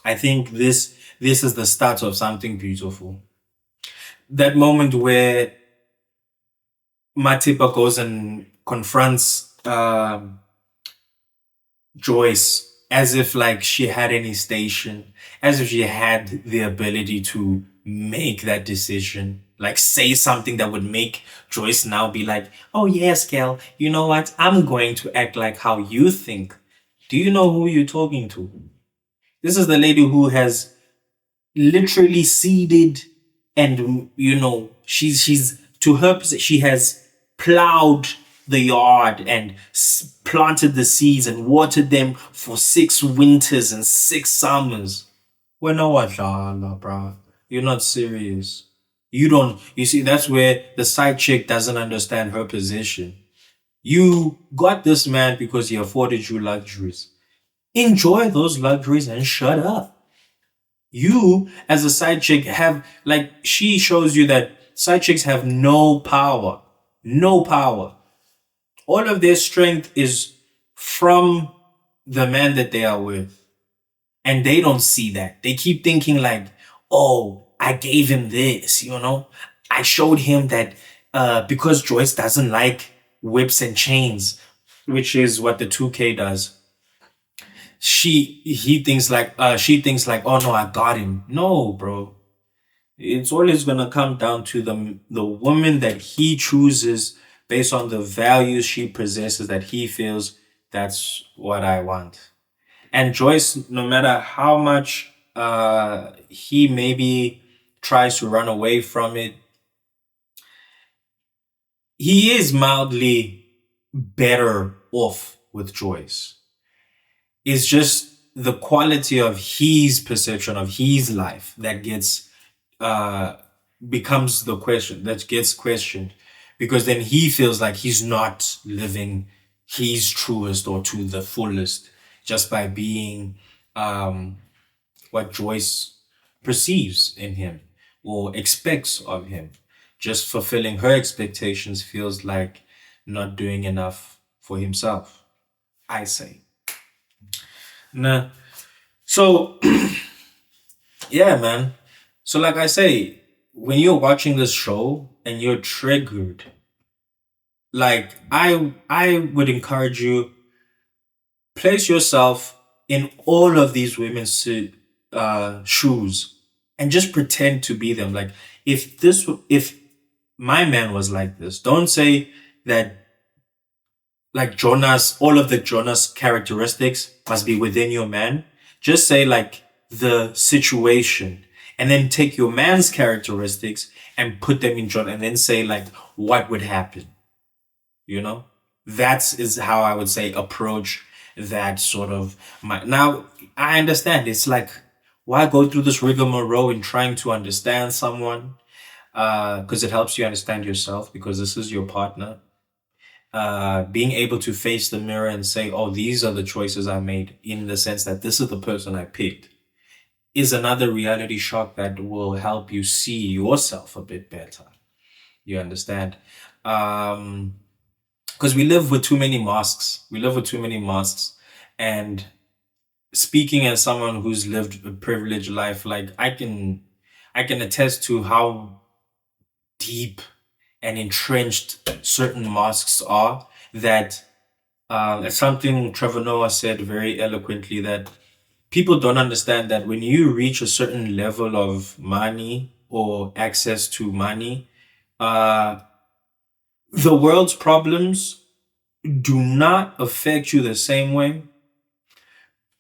I think this is the start of something beautiful. That moment where Matipa goes and confronts Joyce as if like she had any station, as if she had the ability to make that decision, like say something that would make Joyce now be like, oh yes, Gal, you know what? I'm going to act like how you think. Do you know who you're talking to? This is the lady who has literally seeded and she's to her she has plowed the yard and planted the seeds and watered them for 6 winters and 6 summers. Well, no, what, bro? You're not serious. You don't. You see, that's where the side chick doesn't understand her position. You got this man because he afforded you luxuries. Enjoy those luxuries and shut up. You, as a side chick, have like she shows you that side chicks have no power. No power. All of their strength is from the man that they are with. And they don't see that. They keep thinking like, oh, I gave him this, I showed him that because Joyce doesn't like whips and chains, which is what the 2K does. She thinks like, oh no, I got him. No, bro. It's always gonna come down to the woman that he chooses based on the values she possesses that he feels that's what I want. And Joyce, no matter how much he maybe tries to run away from it, he is mildly better off with Joyce. It's just the quality of his perception of his life that gets uh becomes the question that gets questioned, because then he feels like he's not living his truest or to the fullest just by being um what Joyce perceives in him or expects of him. Just fulfilling her expectations feels like not doing enough for himself, I say. Nah. So yeah, man. So like I say, when you're watching this show and you're triggered, like I would encourage you, place yourself in all of these women's shoes and just pretend to be them. Like if my man was like this, don't say that like Jonas, all of the Jonas characteristics must be within your man. Just say like the situation and then take your man's characteristics and put them in Jonas and then say like what would happen, you know? That's is how I would say approach that sort of now I understand it's like why go through this rigmarole in trying to understand someone because it helps you understand yourself because this is your partner, being able to face the mirror and say, oh, these are the choices I made in the sense that this is the person I picked is another reality shock that will help you see yourself a bit better. You understand? Because we live with too many masks. We live with too many masks. And speaking as someone who's lived a privileged life, like I can attest to how deep and entrenched certain masks are that it's something Trevor Noah said very eloquently that people don't understand that when you reach a certain level of money or access to money, uh, the world's problems do not affect you the same way.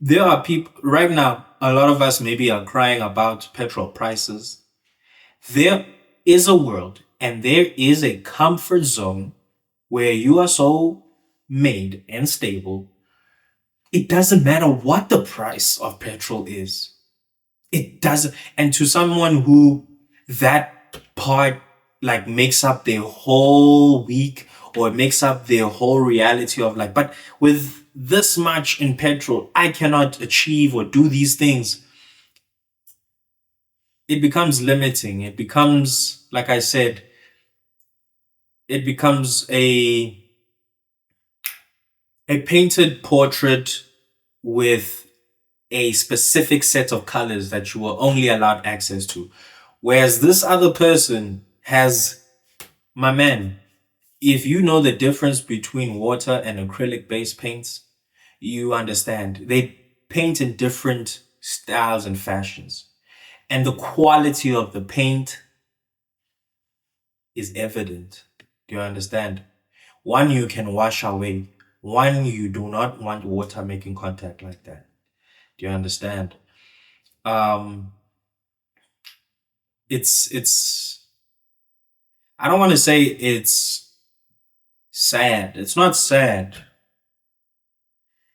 There are people right now, a lot of us maybe are crying about petrol prices. There is a world and there is a comfort zone where you are so made and stable. It doesn't matter what the price of petrol is. It doesn't. And to someone who that part like makes up their whole week or makes up their whole reality of like, but with this much in petrol, I cannot achieve or do these things. it becomes limiting. It becomes, like I said, it becomes a painted portrait with a specific set of colors that you are only allowed access to. Whereas this other person has, my man, if you know the difference between water and acrylic based paints, you understand. They paint in different styles and fashions. And the quality of the paint is evident. Do you understand? One you can wash away. One you do not want water making contact like that. Do you understand? Um, it's I don't want to say it's sad. It's not sad.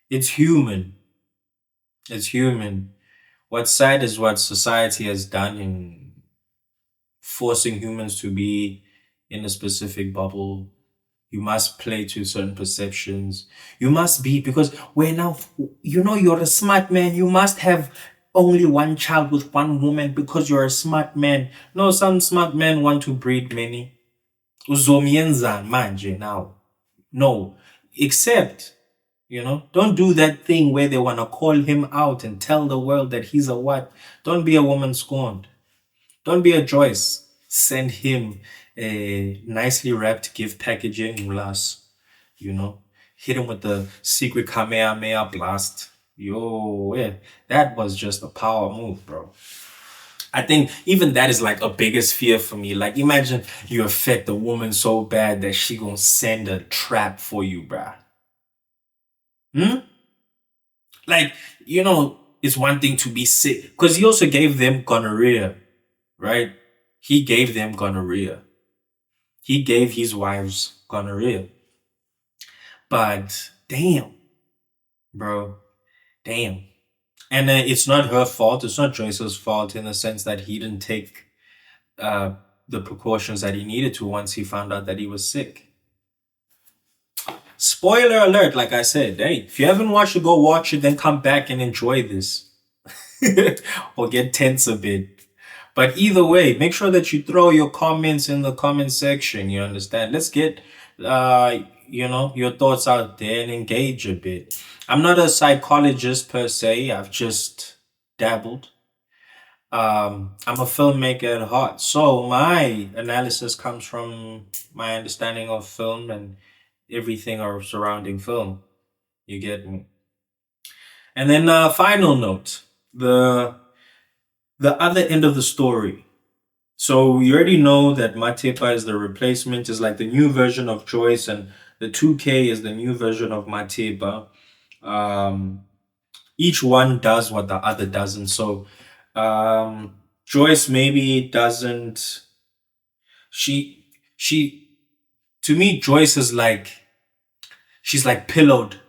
It's human. It's human. What's sad is what society has done in forcing humans to be in a specific bubble. You must play to certain perceptions. You must be, because we're now, you're a smart man. You must have only one child with one woman because you're a smart man. No, some smart men want to breed many. Uzomienza manje now. No, except, don't do that thing where they want to call him out and tell the world that he's a what. Don't be a woman scorned. Don't be a Joyce. Send him a nicely wrapped gift packaging glass, you know. Hit him with the secret Kamehameha blast. Yo, yeah, that was just a power move, bro. I think even that is like a biggest fear for me. Like, imagine you affect a woman so bad that she gonna send a trap for you, bruh. Hmm? Like, it's one thing to be sick. Because he also gave them gonorrhea, right? He gave them gonorrhea. He gave his wives gonorrhea. But damn, bro, damn. And it's not her fault. It's not Joyce's fault in the sense that he didn't take uh, the precautions that he needed to once he found out that he was sick. Spoiler alert, like I said, hey, if you haven't watched it, go watch it, then come back and enjoy this. Or get tense a bit. But either way, make sure that you throw your comments in the comment section. You understand? Let's get your thoughts out there and engage a bit. I'm not a psychologist per se. I've just dabbled. I'm a filmmaker at heart. So my analysis comes from my understanding of film and everything surrounding film. You get me? And then final note, the other end of the story. So you already know that Matepa is the replacement, is like the new version of Joyce, and the 2K is the new version of Matepa. Um, each one does what the other doesn't. So Joyce maybe doesn't. She to me, Joyce is like, she's like pillowed,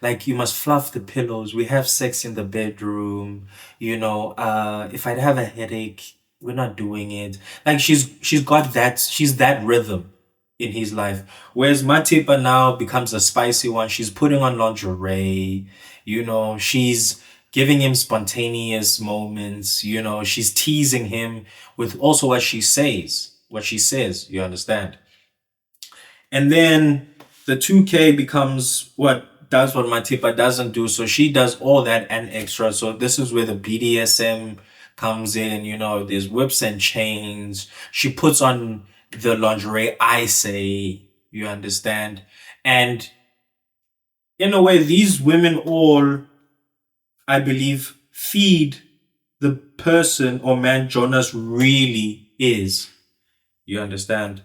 like you must fluff the pillows. We have sex in the bedroom, if I'd have a headache, we're not doing it. Like she's that rhythm in his life. Whereas Matipa now becomes a spicy one. She's putting on lingerie, she's giving him spontaneous moments, she's teasing him with also what she says, you understand? And then the 2K becomes what Matipa doesn't do. So she does all that and extra. So this is where the BDSM comes in. There's whips and chains. She puts on the lingerie, I say, you understand? And in a way, these women all, I believe, feed the person or man Jonas really is. You understand?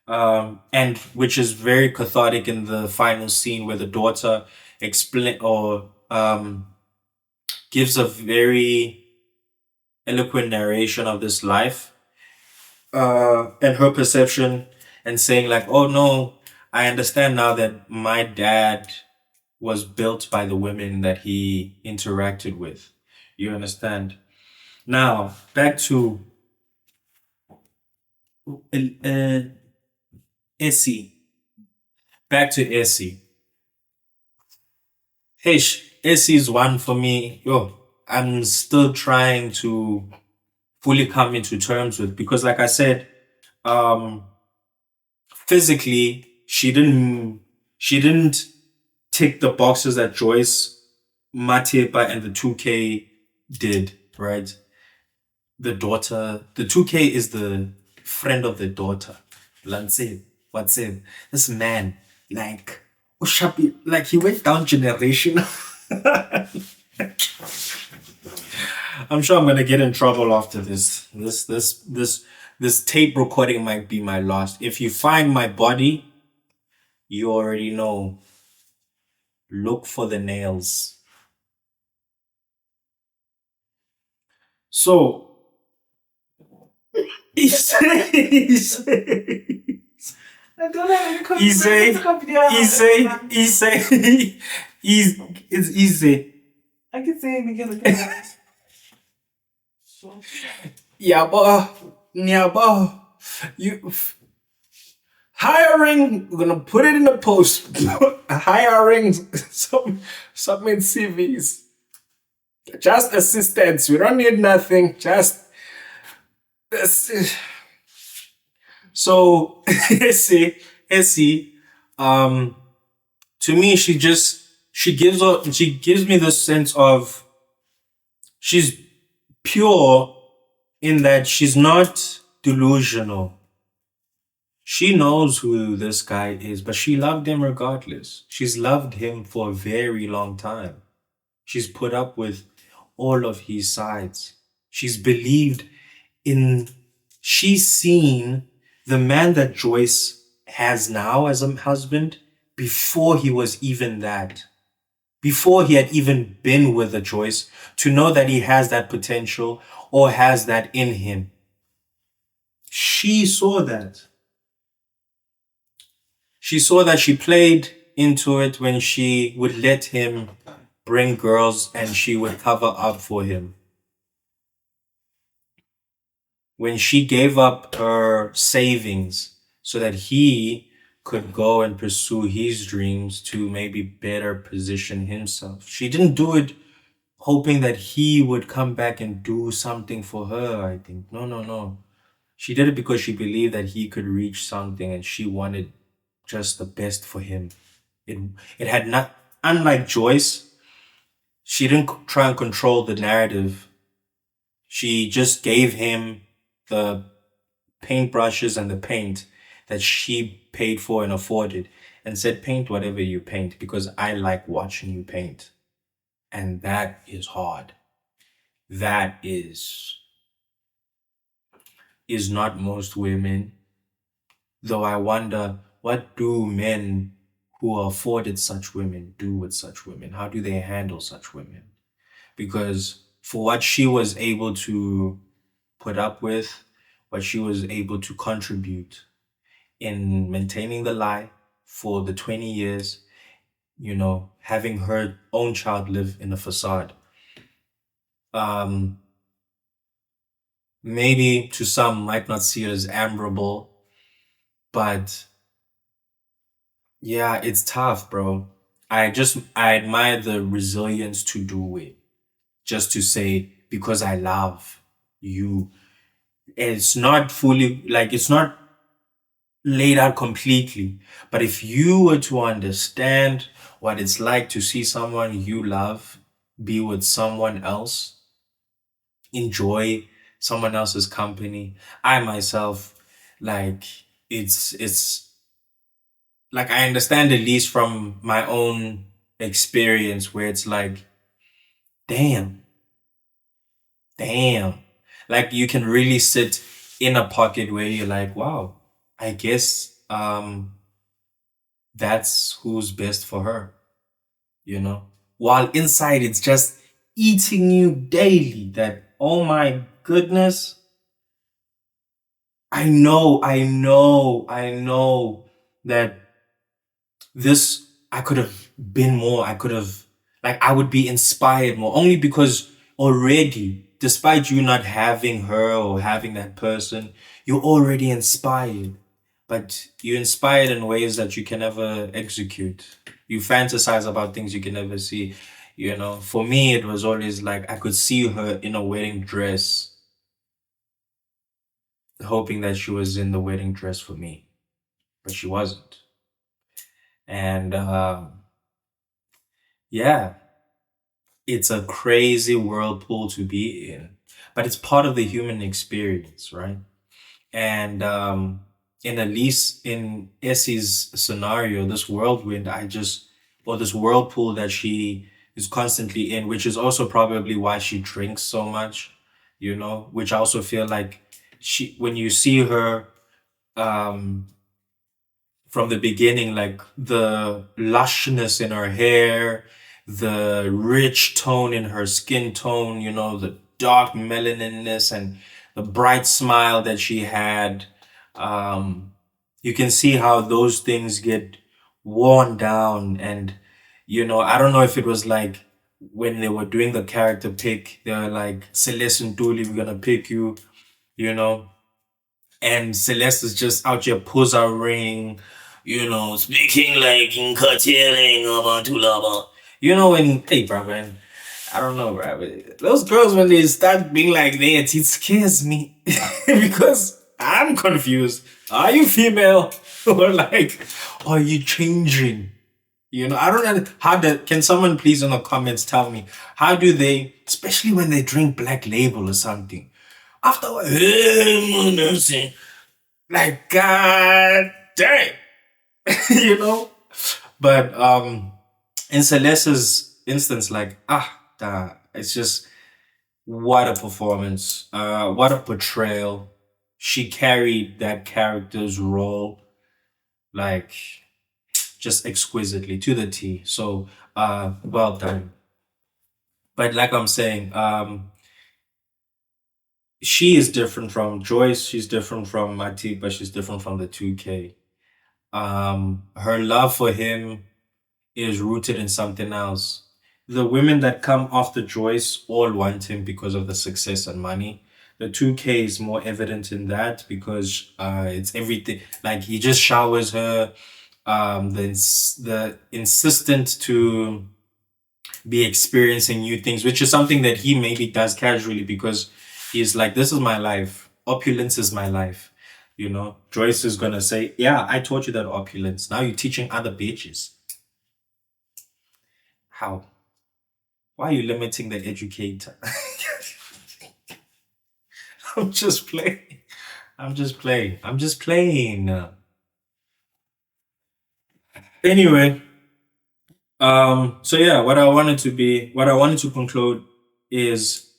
And which is very cathartic in the final scene where the daughter explain or gives a very eloquent narration of this life and her perception, and saying like, oh no, I understand now that my dad was built by the women that he interacted with. You understand? Now back to uh, Essie. Back to Essie. Hey, Essie's one for me. Yo, I'm still trying to fully come into terms with, because like I said, um physically she didn't tick the boxes that Joyce, Matepa, and the 2K did, right? The 2K is the friend of the daughter. Lanse, what's it? This man, like, like he went down generation. I'm sure I'm gonna get in trouble after this. This tape recording might be my last. If you find my body, you already know. Look for the nails. So he say, I don't have any he say, he say, he say, he's it's easy. I can say it because I can. So, Yeah, but you hiring. We're gonna put it in the post. Hiring submit CVs. Just assistants. We don't need nothing. Just so Essie, to me, she gives me the sense of she's pure in that she's not delusional. She knows who this guy is, but she loved him regardless. She's loved him for a very long time. She's put up with all of his sides. She's believed in, she's seen the man that Joyce has now as a husband before he was even that. Before he had even been with a Joyce, to know that he has that potential or has that in him. She saw that. She saw that. She played into it when she would let him bring girls and she would cover up for him. When she gave up her savings so that he could go and pursue his dreams to maybe better position himself. She didn't do it hoping that he would come back and do something for her, I think. No, no, no. She did it because she believed that he could reach something and she wanted just the best for him. It had not, unlike Joyce, she didn't try and control the narrative. She just gave him the paintbrushes and the paint that she paid for and afforded and said, paint whatever you paint because I like watching you paint. And that is hard. That is not most women. Though I wonder, what do men who are afforded such women do with such women? How do they handle such women? Because for what she was able to put up with, what she was able to contribute in maintaining the lie for the 20 years, having her own child live in a facade. Maybe to some might not see it as admirable, but yeah, it's tough, bro. I admire the resilience to do it. Just to say, because I love you. It's not fully, like, it's not laid out completely. But if you were to understand what it's like to see someone you love be with someone else, enjoy someone else's company, I myself, like, it's like I understand, at least from my own experience, where it's like, damn, damn. Like you can really sit in a pocket where you're like, wow, I guess that's who's best for her, you know? While inside it's just eating you daily that, oh my goodness, I know that this, I could have been more. I could have, like, I would be inspired more only because already, despite you not having her or having that person, you're already inspired. But you're inspired in ways that you can never execute. You fantasize about things you can never see. For me, it was always like I could see her in a wedding dress hoping that she was in the wedding dress for me, but she wasn't. And yeah, it's a crazy whirlpool to be in, but it's part of the human experience, right? And in at least in Essie's scenario, this whirlwind, or this whirlpool that she is constantly in, which is also probably why she drinks so much, which I also feel like when you see her, um, from the beginning, like the lushness in her hair, the rich tone in her skin tone, the dark melaninness and the bright smile that she had. Um, you can see how those things get worn down. And, I don't know if it was like when they were doing the character pick, they were like, Celeste and Dooley, we're going to pick you, you know, and Celeste is just out here ring, speaking like in curtailing about to lava. When hey bro, man, I don't know, bro. But those girls when they start being like that, it scares me because I'm confused. Are you female or like are you changing? I don't know can someone please in the comments tell me how do they, especially when they drink Black Label or something, after like, god dang, you know. But in Celeste's instance, like, it's just what a performance, what a portrayal. She carried that character's role like just exquisitely to the T. So well done. But like I'm saying, she is different from Joyce, she's different from Matipa, she's different from the 2K. Her love for him is rooted in something else. The women that come after Joyce all want him because of the success and money. The 2K is more evident in that because it's everything. Like he just showers her. The insistent to be experiencing new things, which is something that he maybe does casually because he's like, this is my life. Opulence is my life. Joyce is gonna say, yeah, I taught you that opulence. Now you're teaching other bitches. How? Why are you limiting the educator? I'm just playing. I'm just playing. I'm just playing. Anyway, so yeah, what I wanted to conclude is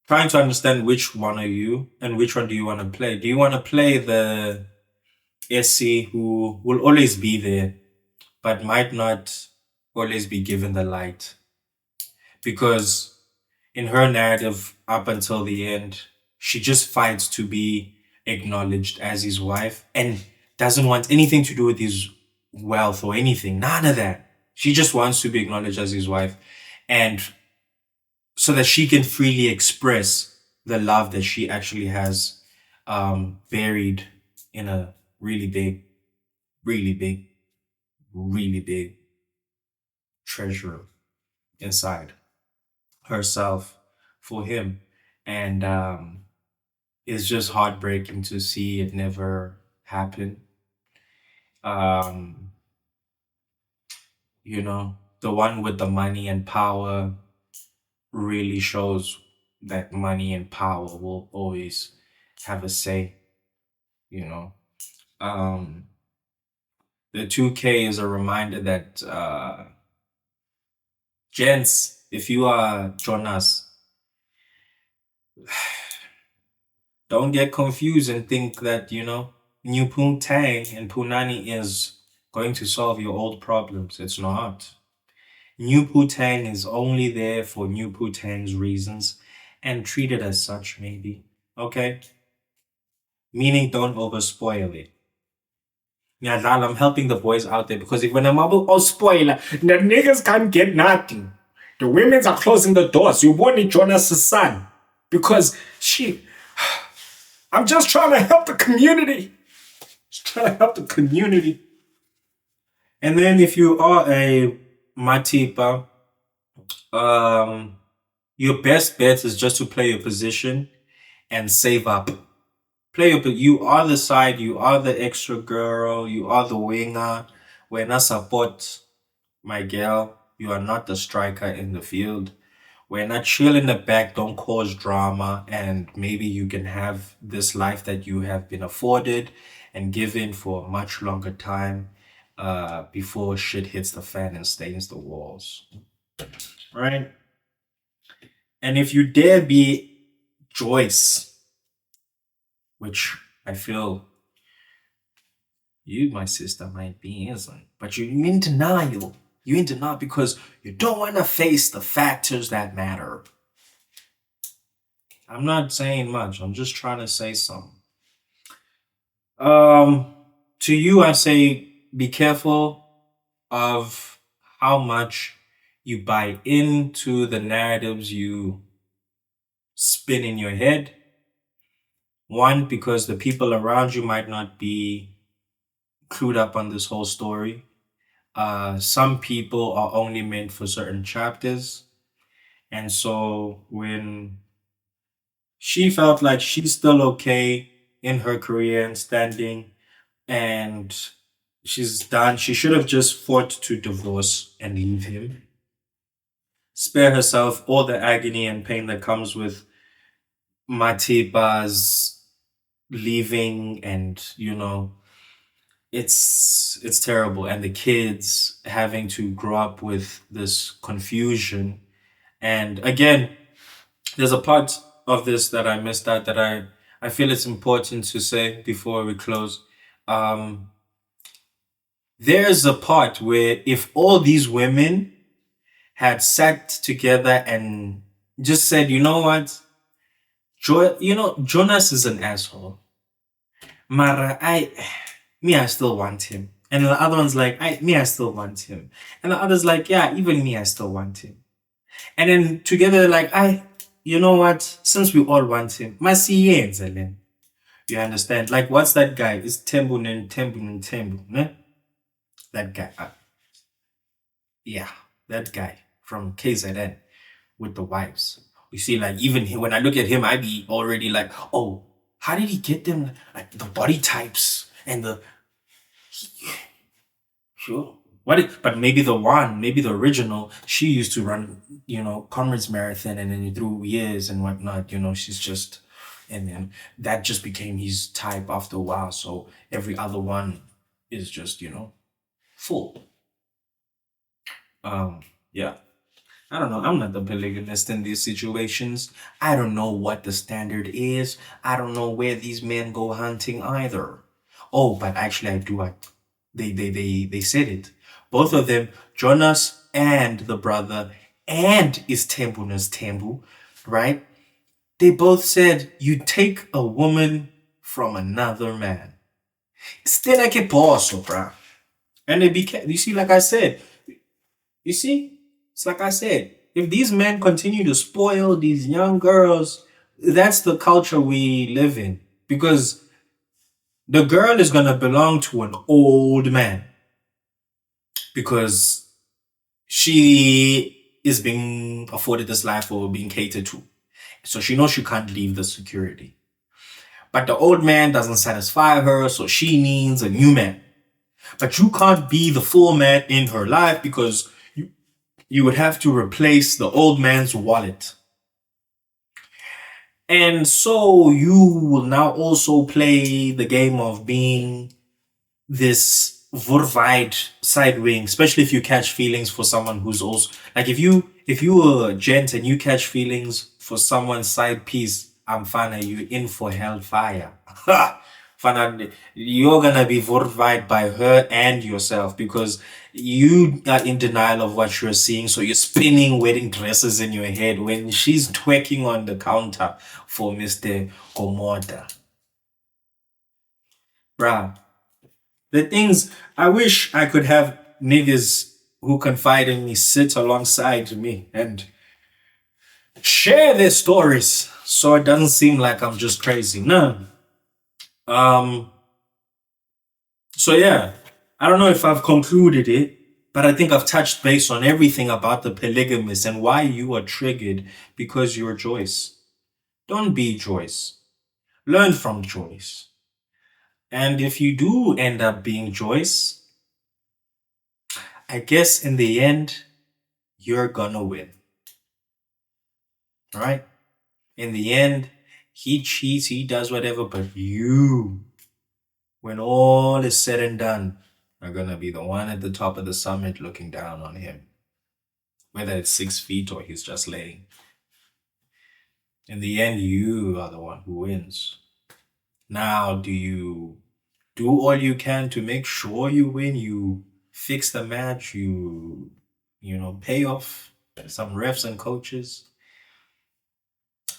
trying to understand which one are you and which one do you want to play. Do you want to play the SC who will always be there, but might not always be given the light? Because in her narrative, up until the end, she just fights to be acknowledged as his wife and doesn't want anything to do with his wealth or anything. None of that. She just wants to be acknowledged as his wife, and so that she can freely express the love that she actually has, buried in a really big, really big, really big treasure inside herself for him. And it's just heartbreaking to see it never happen. Um, the one with the money and power really shows that money and power will always have a say, you know. Um, the 2K is a reminder that, gents, if you are Jonas, don't get confused and think that, New Tang and Punani is going to solve your old problems. It's not. New Tang is only there for New Tang's reasons and treat it as such, maybe. Okay? Meaning don't overspoil it. Yeah, Lal, I'm helping the boys out there because if when I'm able spoiler, the niggas can't get nothing. The women's are closing the doors. You won't need Jonas' son. Because I'm just trying to help the community. Just trying to help the community. And then if you are a Matipa, your best bet is just to play your position and save up. Play your, you are the side, you are the extra girl, you are the winger. When I support my girl, you are not the striker in the field. When I chill in the back, don't cause drama, and maybe you can have this life that you have been afforded and given for a much longer time before shit hits the fan and stains the walls. Right? And if you dare be Joyce, which I feel you, my sister, might be isn't, but you're in denial. You're in denial because you don't want to face the factors that matter. I'm not saying much. I'm just trying to say something. Um, to you, I say be careful of how much you buy into the narratives you spin in your head. One, because the people around you might not be clued up on this whole story. Some people are only meant for certain chapters. And so when she felt like she's still okay in her career and standing, and she's done, she should have just fought to divorce and leave him. Spare herself all the agony and pain that comes with Matiba's leaving, and it's terrible, and the kids having to grow up with this confusion. And again, there's a part of this that I missed out that I feel it's important to say before we close. Um, there's a part where if all these women had sat together and just said, you know what, Jonas is an asshole. Mara, I still want him. And the other one's like, I still want him. And the other's like, yeah, even me, I still want him. And then together, like, you know what? Since we all want him, masi yenze. You understand? Like, what's that guy? It's Tembu, ne? That guy. Yeah, that guy from KZN with the wives. You see, like, even when I look at him, I be already like, oh, how did he get them? Like, the body types and the. Sure. But maybe the one, maybe the original, she used to run, Comrades Marathon, and then through years and whatnot, she's just, and then that just became his type after a while. So every other one is just, full. Yeah. I don't know. I'm not the polygamist in these situations. I don't know what the standard is. I don't know where these men go hunting either. Oh, but actually I do. They said it. Both of them, Jonas and the brother, and is Tembuna's Tembu, right? They both said you take a woman from another man. Still like a boss, bruh. And they became, you see, like I said, you see, it's like I said, if these men continue to spoil these young girls, that's the culture we live in. Because the girl is gonna belong to an old man. Because she is being afforded this life or being catered to. So she knows she can't leave the security. But the old man doesn't satisfy her, so she needs a new man. But you can't be the full man in her life because you would have to replace the old man's wallet. And so you will now also play the game of being this Vorvide side wing, especially if you catch feelings for someone who's also like if you were a gent and you catch feelings for someone's side piece, I'm fine, you in for hellfire. Fana, you're gonna be Vorvide by her and yourself because you are in denial of what you're seeing, so you're spinning wedding dresses in your head when she's twerking on the counter for Mr. Komoda. Bruh. The things I wish I could have niggas who confide in me sit alongside me and share their stories so it doesn't seem like I'm just crazy. No. Um so yeah, I don't know if I've concluded it, but I think I've touched base on everything about the polygamist and why you are triggered because you're Joyce. Don't be Joyce. Learn from Joyce. And if you do end up being Joyce, I guess in the end, you're gonna win. Right? In the end, he cheats, he does whatever, but you, when all is said and done, are gonna be the one at the top of the summit looking down on him. Whether it's 6 feet or he's just laying. In the end, you are the one who wins. Now, do you do all you can to make sure you win? You fix the match, pay off some refs and coaches.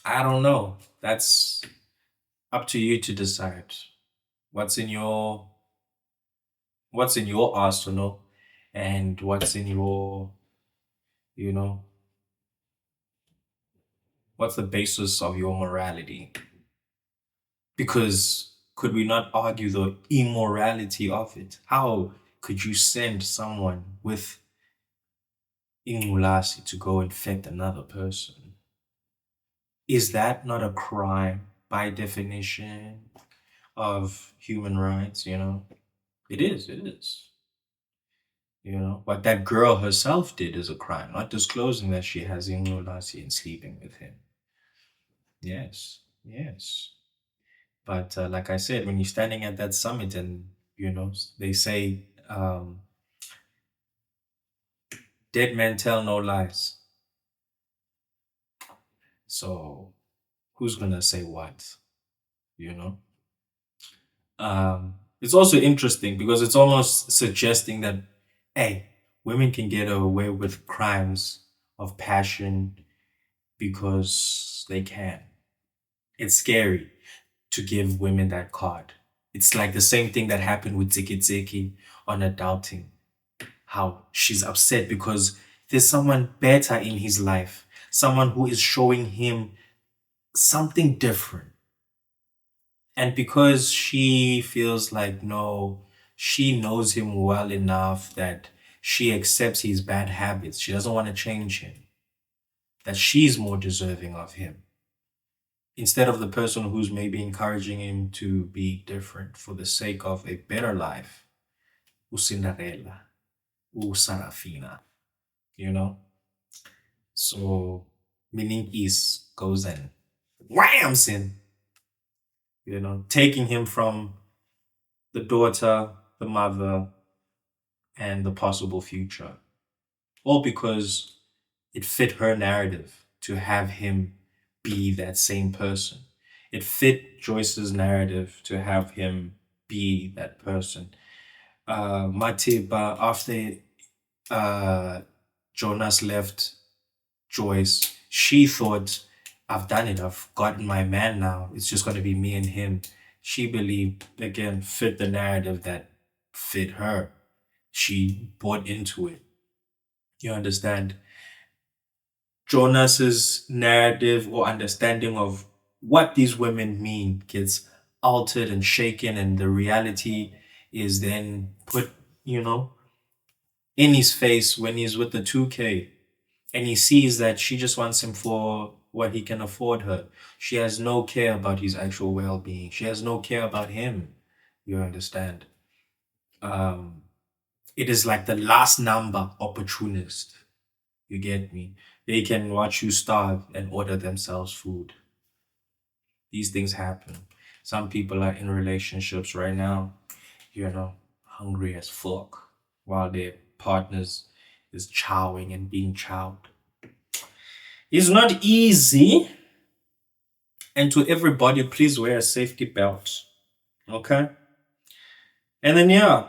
I don't know. That's up to you to decide what's in your what's in your arsenal and what's in your, you know, what's the basis of your morality. Because could we not argue the immorality of it? How could you send someone with ingulasi to go infect another person? Is that not a crime by definition of human rights? It is, it is. What that girl herself did is a crime, not disclosing that she has ingulasi and sleeping with him. Yes, yes. But like I said, when you're standing at that summit and, they say, dead men tell no lies. So who's going to say what? You know? It's also interesting because it's almost suggesting that, hey, women can get away with crimes of passion because they can. It's scary to give women that card. It's like the same thing that happened with Ziki Ziki on Adulting. How she's upset because there's someone better in his life, someone who is showing him something different. And because she feels like, no, she knows him well enough that she accepts his bad habits, she doesn't want to change him, that she's more deserving of him instead of the person who's maybe encouraging him to be different for the sake of a better life. Ucinderella, Sarafina, you know? So meaning is goes and whams in, taking him from the daughter, the mother, and the possible future. All because it fit her narrative to have him be that same person. It fit Joyce's narrative to have him be that person. Matiba, after Jonas left Joyce, she thought, I've done it. I've gotten my man now. It's just going to be me and him. She believed, again, fit the narrative that fit her. She bought into it. You understand? Jonas's narrative or understanding of what these women mean gets altered and shaken, and the reality is then put, you know, in his face when he's with the 2K. And he sees that she just wants him for what he can afford her. She has no care about his actual well being. She has no care about him. You understand? Um, it is like the last number opportunist. You get me? They can watch you starve and order themselves food. These things happen. Some people are in relationships right now, hungry as fuck, while their partners is chowing and being chowed. It's not easy. And to everybody, please wear a safety belt. Okay? And then, yeah,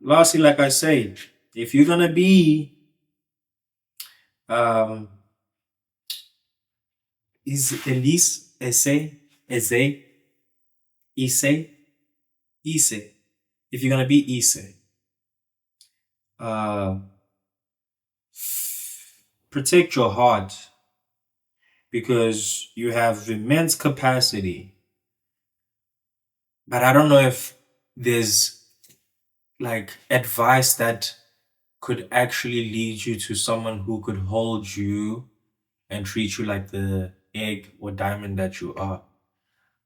lastly, like I said, if you're going to be, um, is Elise, Eze, Ise, Ise. If you're going to be Ise, uh, protect your heart because you have immense capacity. But I don't know if there's like advice that could actually lead you to someone who could hold you and treat you like the egg or diamond that you are,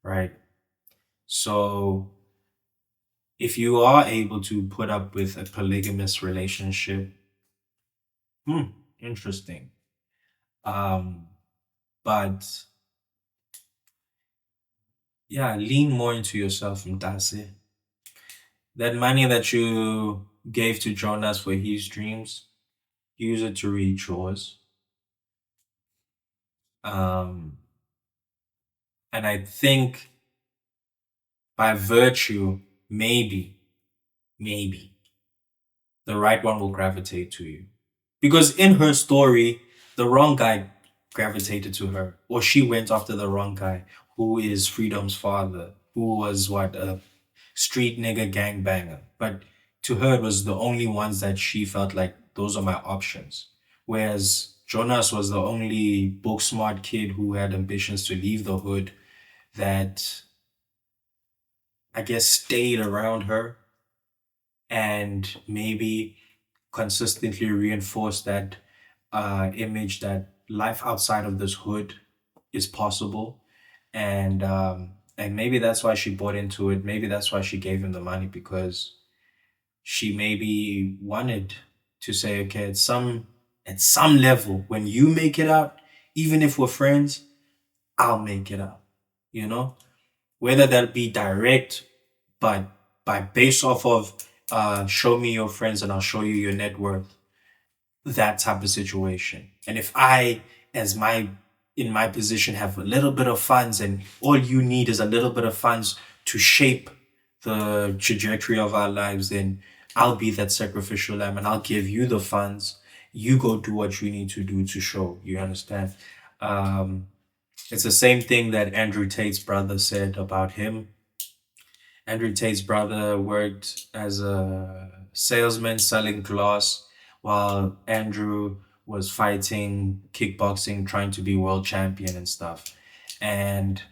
right? So if you are able to put up with a polygamous relationship, hmm, interesting. Um, but yeah, lean more into yourself, Mtase. That money that you gave to Jonas for his dreams, use it to reach yours. Um, and I think by virtue, maybe the right one will gravitate to you. Because in her story, the wrong guy gravitated to her, or she went after the wrong guy, who is Freedom's father, who was what, a street nigga gangbanger. But to her, it was the only ones that she felt like those are my options. Whereas Jonas was the only book smart kid who had ambitions to leave the hood that I guess stayed around her and maybe consistently reinforced that image that life outside of this hood is possible. And maybe that's why she bought into it. Maybe that's why she gave him the money, because she maybe wanted to say, okay, at some level, when you make it out, even if we're friends, I'll make it out. You know, whether that be direct, but by based off of show me your friends and I'll show you your net worth, that type of situation. And if I, as my in my position, have a little bit of funds, and all you need is a little bit of funds to shape the trajectory of our lives, then I'll be that sacrificial lamb and I'll give you the funds. You go do what you need to do to show. You understand? Um, it's the same thing that Andrew Tate's brother said about him. Andrew Tate's brother worked as a salesman selling glass while Andrew was fighting kickboxing, trying to be world champion and stuff. And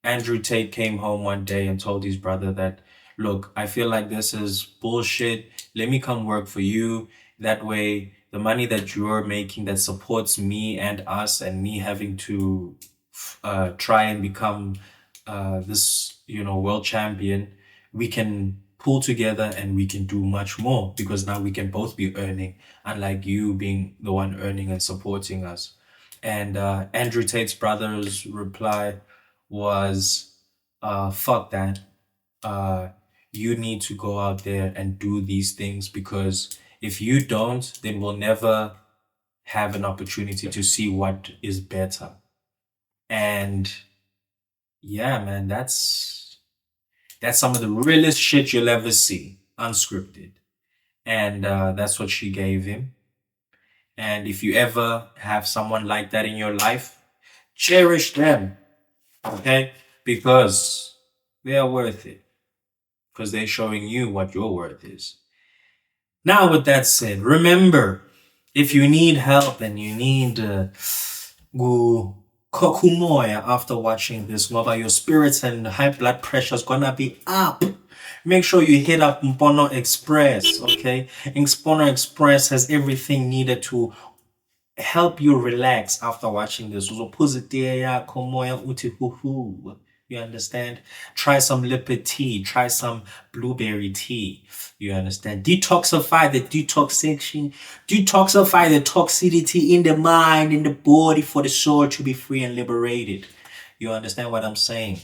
Andrew Tate came home one day and told his brother that, look, I feel like this is bullshit. Let me come work for you. That way, the money that you're making that supports me and us and me having to try and become this, world champion, we can pull together and we can do much more, because now we can both be earning, unlike you being the one earning and supporting us. And Andrew Tate's brother's reply was, fuck that. Uh, you need to go out there and do these things, because if you don't, then we'll never have an opportunity to see what is better. And yeah, man, that's some of the realest shit you'll ever see, unscripted. And that's what she gave him. And if you ever have someone like that in your life, cherish them, okay? Because they are worth it. Because they're showing you what your worth is. Now, with that said, remember, if you need help and you need kumoya after watching this, ngoba your spirits and high blood pressure is gonna be up. Make sure you hit up Mpono Express, okay? Mpono Express has everything needed to help you relax after watching this. Uzophuza komoya uthi hu. You understand? Try some lipid tea. Try some blueberry tea. You understand? Detoxify the toxicity in the mind, in the body, for the soul to be free and liberated. You understand what I'm saying?